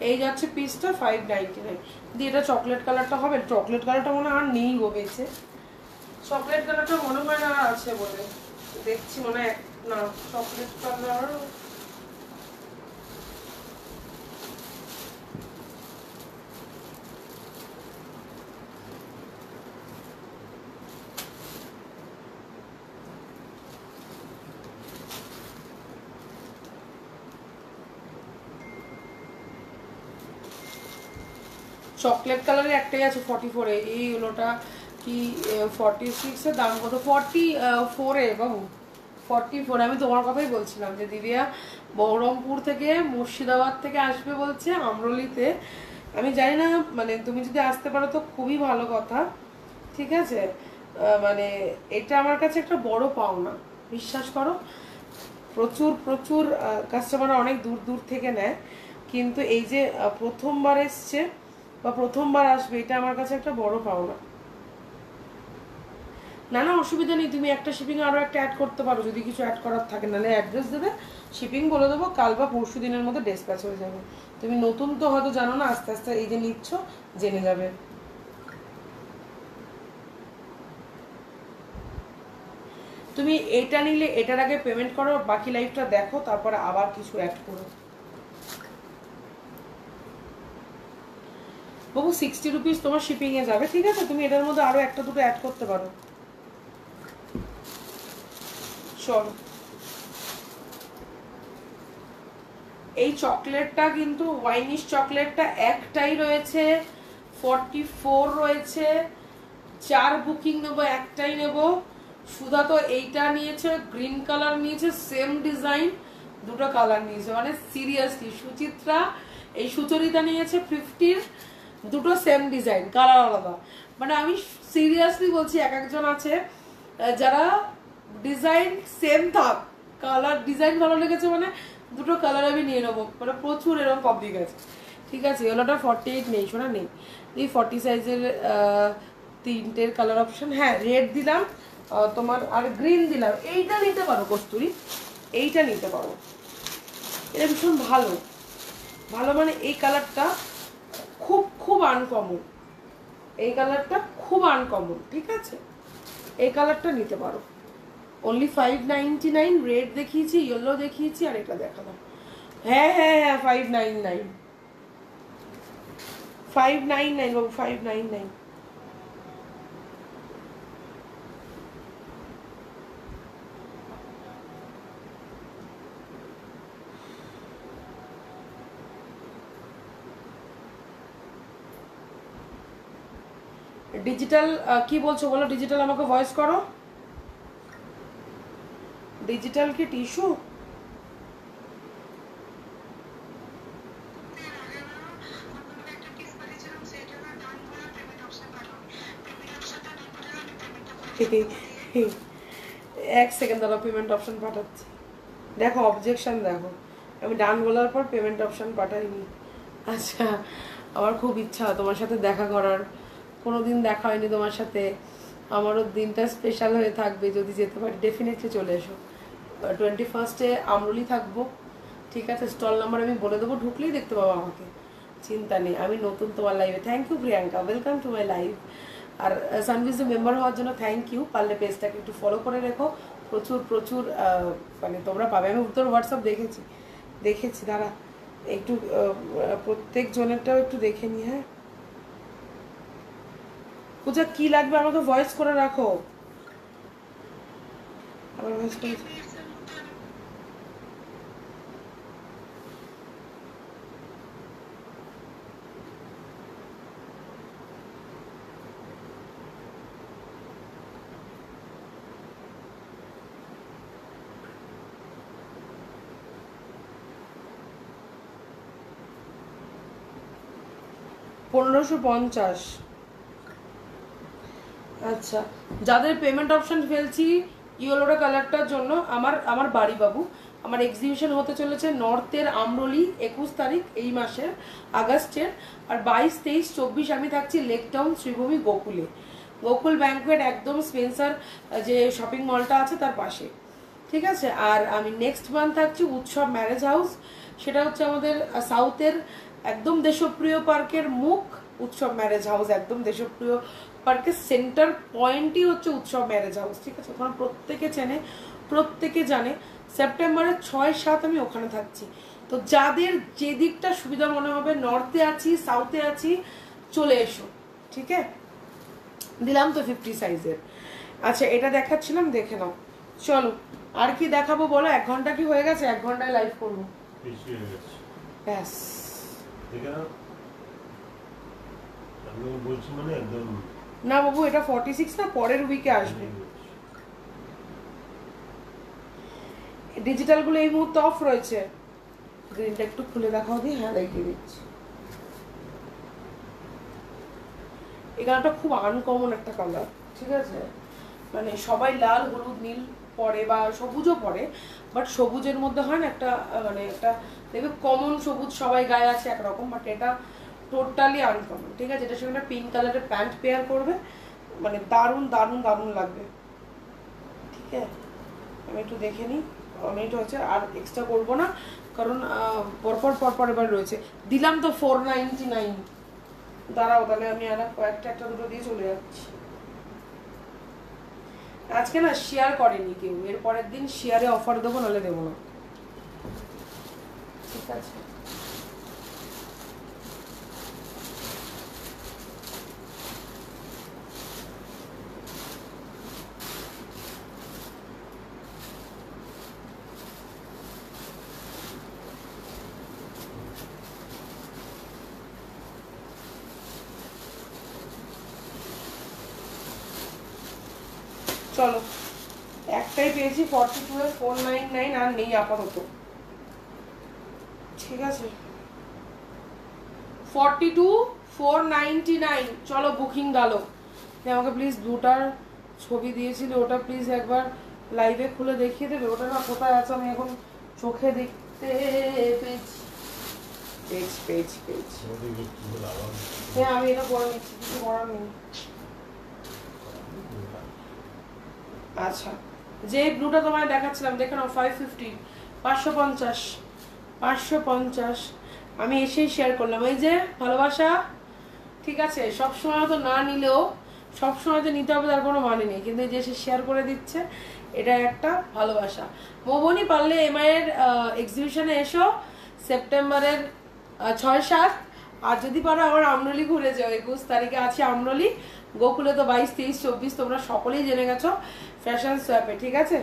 এই যাচ্ছে পিসটা 599 দিয়ে। এটা চকলেট কালারটা হবে, চকলেট কালারটা মনে হয় আর নেই গো বেঁচে, চকলেট কালারটা মনে হয় না আছে বলে দেখছি, মনে হয় না চকলেট কালার। চকলেট কালারের একটাই আছে 44-এ, এই হলোটা কি 46-এর দাম কত? 44-এ বাবু, 44। আমি তোমার কথাই বলছিলাম যে দিদিয়া বহরমপুর থেকে মুর্শিদাবাদ থেকে আসবে বলছে আমরলিতে। আমি জানি না, মানে তুমি যদি আসতে পারো তো খুবই ভালো কথা, ঠিক আছে? মানে এটা আমার কাছে একটা বড় পাওনা, বিশ্বাস করো। প্রচুর প্রচুর কাস্টমার অনেক দূর দূর থেকে নেয়, কিন্তু এই যে প্রথমবার এসছে বা প্রথমবার আসবে, এটা আমার কাছে একটা বড় পাওনা। না না, অসুবিধা নেই, তুমি একটা শিপিং আরও একটা অ্যাড করতে পারো যদি কিছু অ্যাড করার থাকে, নাহলে অ্যাড্রেস দেবে, শিপিং বলে দেবো, কাল বা পরশু দিনের মধ্যে ডিসপ্যাচ হয়ে যাবে। তুমি নতুন তো হয়তো জানো না, আস্তে আস্তে এই যে নিচ্ছ জেনে যাবে। তুমি এটা নিলে এটার আগে পেমেন্ট করো, বাকি লাইফটা দেখো, তারপরে আবার কিছু অ্যাড করো। বাবু 60 রুপিস তোমার শিপিং এ যাবে, ঠিক আছে? তুমি এটার মধ্যে আরো একটা দুটো অ্যাড করতে পারো। চলো, এই চকলেটটা কিন্তু ওয়াইনিশ চকলেটটা একটাই রয়েছে, 44 রয়েছে, 4 বুকিং নেবো, একটাই নেবো। সুধা তো এইটা নিয়েছে, গ্রিন কালার নিয়েছে, সেম ডিজাইন, দুটো কালার নিয়েছে, মানে সিরিয়াসলি। সুচিত্রা এই সুচরিতা নিয়েছে 50, দুটো সেম ডিজাইন, কালার আলাদা। মানে আমি সিরিয়াসলি বলছি, এক একজন আছে যারা ডিজাইন সেম থাক, কালার ডিজাইন ভালো লেগেছে মানে দুটো কালার আমি নিয়ে নেবো, মানে প্রচুর এরকম পাবলিক আছে। ঠিক আছে, এলোটা 48 নেই, শোনা নেই। এই 40 সাইজের 3টের কালার অপশন, হ্যাঁ রেড দিলাম তোমার, আর গ্রিন দিলাম। এইটা নিতে পারো কস্তুরি, এইটা নিতে পারো, এটা ভীষণ ভালো। ভালো মানে এই কালারটা খুব খুব আনকমন, এই কালারটা খুব আনকমন, ঠিক আছে? এই কালারটা নিতে পারো। অনলি 599, রেড দেখিয়েছি, ইয়েলো দেখিয়েছি, আর এটা দেখালাম। হ্যাঁ হ্যাঁ হ্যাঁ, 599, 599 বাবু, 599। ডিজিটাল কি বলছো বলো, ডিজিটাল আমাকে ভয়েস করো। ডিজিটাল কি টিস্যু? এক সেকেন্ড দাঁড়াও, পেমেন্ট অপশন পাঠাচ্ছি। দেখো অবজেকশন দেখো, আমি ডান বলার পর পেমেন্ট অপশন পাঠাইনি। আচ্ছা, আমার খুব ইচ্ছা তোমার সাথে দেখা করার, কোনোদিন দেখা হয়নি তোমার সাথে, আমারও দিনটা স্পেশাল হয়ে থাকবে যদি যেতে পারি। ডেফিনেটলি চলে এসো। 21 আমরুলি থাকবো, ঠিক আছে? স্টল নাম্বার আমি বলে দেবো, ঢুকলেই দেখতে পাবো আমাকে, চিন্তা নেই। আমি নতুন তোমার লাইভে। Thank you Priyanka, welcome to my live. আর সানভিজে মেম্বার হওয়ার জন্য থ্যাংক ইউ। পারলে পেজটাকে একটু ফলো করে রেখো, প্রচুর প্রচুর মানে তোমরা পাবে। আমি উত্তর হোয়াটসঅ্যাপ দেখেছি দাঁড়া একটু, প্রত্যেক জনেরটাও একটু দেখে নি। হ্যাঁ পূজা, কি লাগবে আমাকে ভয়েস করে রাখো, আবার ভয়েস করে। 1550। আচ্ছা, যাদের পেমেন্ট অপশন ফেলছি ইয়েলোটা কালারটার জন্য, আমার বাড়ি বাবু, আমার এক্সিবিশন হতে চলেছে নর্থের আমরলি 21 তারিখ এই মাসের, আগস্টের। আর 22, 23, 24 আমি থাকছি লেক টাউন শ্রীভূমি গোকুলে, গোকুল ব্যাংকুয়েট, একদম স্পেন্সার যে শপিং মলটা আছে তার পাশে, ঠিক আছে? আর আমি নেক্সট মান্থ থাকছি উৎসব ম্যারেজ হাউস, সেটা হচ্ছে আমাদের সাউথের একদম দেশপ্রিয় পার্কের মুখ, উৎসব ম্যারেজ হাউস, একদম দেশপ্রিয় পার্কের সেন্টার পয়েন্টই হচ্ছে উৎসব ম্যারেজ হাউস, ঠিক আছে? ওখানে প্রত্যেকে চেনে, প্রত্যেকে জানে। সেপ্টেম্বরের 6, 7 আমি ওখানে থাকছি। তো যাদের যে দিকটা সুবিধা মনে হবে, নর্থে আছি, সাউথে আছি, চলে এসো, ঠিক আছে? দিলাম তো 50 সাইজের। আচ্ছা, এটা দেখাচ্ছিলাম, দেখে নাও। চলো, আর কি দেখাবো বলো? 1 ঘন্টা কি হয়ে গেছে? 1 ঘন্টায় লাইভ করবো, ব্যাস। না বাবু, এটা 46 না, পরের উইকে আসবে। ডিজিটাল গুলো এই মুহূর্তে অফ রয়েছে। গ্রিনটা একটু খুলে দেখাও দি, হ্যাঁ দেখিয়ে দিচ্ছি। এই কালারটা খুব আনকমন একটা কালার, ঠিক আছে? মানে সবাই লাল হলুদ নীল পরে বা সবুজও পরে, বাট সবুজের মধ্যে হয় না একটা মানে একটা দেখবে কমন সবুজ সবাই গায়ে আছে একরকম, বাট এটা টোটালি আনকমন। ঠিক আছে, এটার সঙ্গে পিঙ্ক কালারের প্যান্ট পেয়ার করবে, মানে দারুণ দারুণ দারুণ লাগবে। ঠিক আছে, আমি একটু দেখে নিই আমি এটা হচ্ছে আর এক্সট্রা করবো না, কারণ পরপর পরপর এবার রয়েছে। দিলাম তো 499। দাঁড়াও তাহলে আমি আর কয়েকটা একটা দুটো দিয়ে চলে যাচ্ছি। আজকে না শেয়ার করেনি কেউ, এর পরের দিন শেয়ারে অফার দেবো, নাহলে দেবো না। ঠিক আছে, চলো একটাই পেয়েছি 42 এর 499, আর নেই আপাতত। ঠিক আছে, 42 499। চলো বুকিং ডালো। আমাকে প্লিজ ব্লুটার ছবি দিয়েছিল, ওটা প্লিজ একবার লাইভে খুলে দেখিয়ে দেবে। ওটা না কোথায় আছে আমি এখন চোখে দেখতে পেয়েছি। পেজ পেজ পেজ হ্যাঁ, আমি এটা করে নিচ্ছি, কিছু করার নেই। আচ্ছা, যে ব্লুটা তোমায় দেখাচ্ছিলাম দেখে নাও, 550, 550, 550। আমি এসেই শেয়ার করলাম, এই যে ভালোবাসা। ঠিক আছে, সবসময় তো না নিলেও সবসময় তো নিতে হবে তার কোনো মানে নেই, কিন্তু যে সে শেয়ার করে দিচ্ছে, এটা একটা ভালোবাসা। মোবনি পারলে এমআই এর এক্সিবিশনে এসো সেপ্টেম্বরের 6-7, আর যদি পারো আমার আমরলি ঘুরে যাও। 21 তারিখে আছে আমরলি, গোকুলে তো 22, 23, 24 তোমরা সকলেই জেনে গেছো ফ্যাশন সোয়াপে। ঠিক আছে,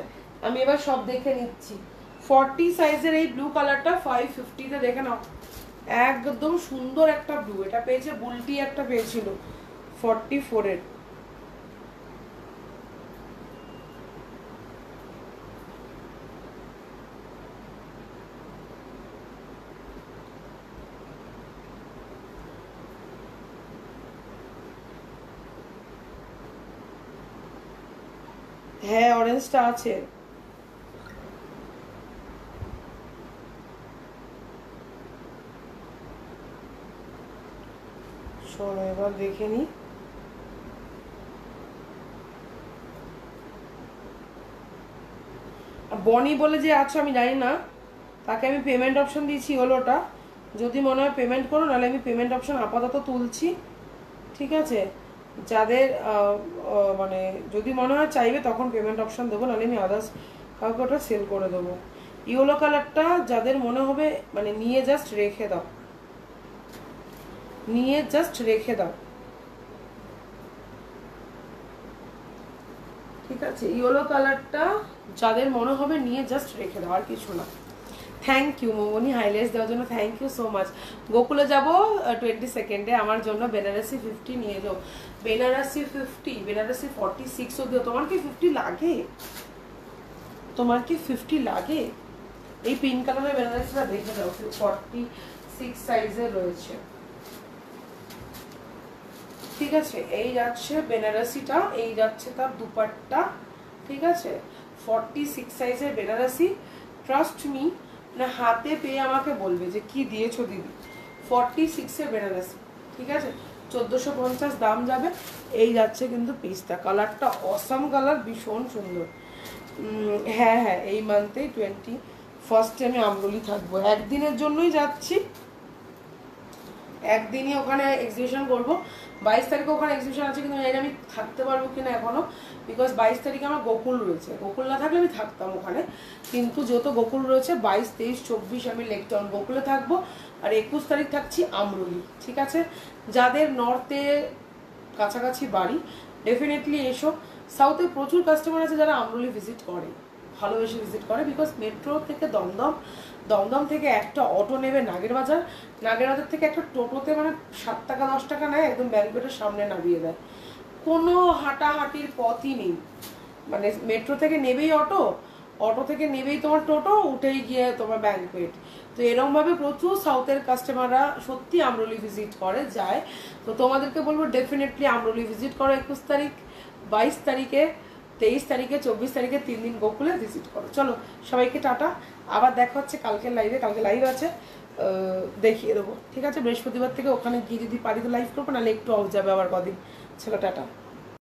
আমি এবার সব দেখে নিচ্ছি। 40 সাইজের এই ব্লু কালারটা 550-তে দেখে নাও, একদম সুন্দর একটা ব্লু। এটা পেয়েছে বুলটি, একটা পেয়েছিল 44 এর। হ্যাঁ, অরেঞ্জটা আছে। শোনো এবার দেখে নি। বনি বলে যে আছো, আমি জানি না, তাকে আমি পেমেন্ট অপশন দিয়েছি হলোটা, যদি মনে হয় পেমেন্ট করো, নাহলে আমি পেমেন্ট অপশন আপাতত তুলছি। ঠিক আছে, যাদের মানে যদি মনে হয় চাইবে তখন পেমেন্ট অপশন দেবো, নাহলে আমি আদার্স কাউকে ওটা সেল করে দেবো। ইয়েলো কালারটা যাদের মনে হবে মানে নিয়ে জাস্ট রেখে দাও, নিয়ে জাস্ট রেখে দাও। ঠিক আছে, ইয়েলো কালারটা যাদের মনে হবে নিয়ে জাস্ট রেখে দাও, আর কিছু না। থ্যাংক ইউ মোমনি, হাইলাইটস দেওয়ার জন্য থ্যাংক ইউ সো মাচ। গোকুলে যাবো 22 আমার জন্য বেনারসি 50 নিয়ে যাও। বেনারসি 50, বেনারসি 46 অব্দি। তোমার কি 50 লাগে? তোমার কি 50 লাগে? এই পিঙ্ক কালারের বেনারসিটা দেখে দাও, 46 সাইজের রয়েছে। ঠিক আছে, এই যাচ্ছে বেনারসিটা, এই যাচ্ছে তার দুপাট্টা। ঠিক আছে, 46 সাইজের বেনারসি। ট্রাস্ট মি, না হাতে পেয়ে আমাকে বলবে যে কি দিয়েছো দিদি। 46 এর বেনারসি। ঠিক আছে, 1450 দাম যাবে। এই যাচ্ছে কিন্তু পিস্তা কালারটা, অসাম কালার, ভীষণ সুন্দর। হ্যাঁ হ্যাঁ, এই মান্থেই 21 আমি আমরলি থাকবো, একদিনের জন্যই যাচ্ছি, একদিনই ওখানে এক্সিবিশন করবো। 22 তারিখে ওখানে এক্সিবিশন আছে, কিন্তু জানি না আমি থাকতে পারবো কিনা এখনো, বিকজ 22 তারিখে আমার গোকুল রয়েছে। গোকুল না থাকলে আমি থাকতাম ওখানে, কিন্তু যত গোকুল রয়েছে 22, 23, 24 আমি লেকটাউন গোকুলে থাকবো, আর 21 তারিখ থাকছি আমরলি। ঠিক আছে, যাদের নর্থে কাছাকাছি বাড়ি ডেফিনেটলি এসো। সাউথে প্রচুর কাস্টমার আছে যারা আমরলি ভিজিট করে, ভালোবেসে ভিজিট করে, বিকজ মেট্রো থেকে দমদম, দমদম থেকে একটা অটো নেবে নাগের বাজার, নাগের বাজার থেকে একটা টোটোতে মানে 7 টাকা 10 টাকা নেয়, একদম ব্যাঙ্কপেটের সামনে নামিয়ে দেয়। কোনো হাঁটাহাঁটির পথই নেই, মানে মেট্রো থেকে নেবেই অটো, অটো থেকে নেবেই তোমার টোটো, উঠেই গিয়ে তোমার ব্যাঙ্কপেট। তো এরকমভাবে প্রচুর সাউথের কাস্টমাররা সত্যি আমরলি ভিজিট করে যায়। তো তোমাদেরকে বলবো ডেফিনেটলি আমরলি ভিজিট করো 21 তারিখ, 22 তারিখে, 23 তারিখে 24 তারিখে 3 দিন গোকুলে ভিজিট করো। চলো সবাইকে টাটা, আবার দেখা হচ্ছে কালকে লাইভে। কালকে লাইভ আছে, দেখিয়ে দেবো, ঠিক আছে? বৃহস্পতিবার থেকে ওখানে গিয়ে যদি পারি তো লাইভ করবো, নাহলে একটু অফ যাবে আবার কদিন। চলো টাটা।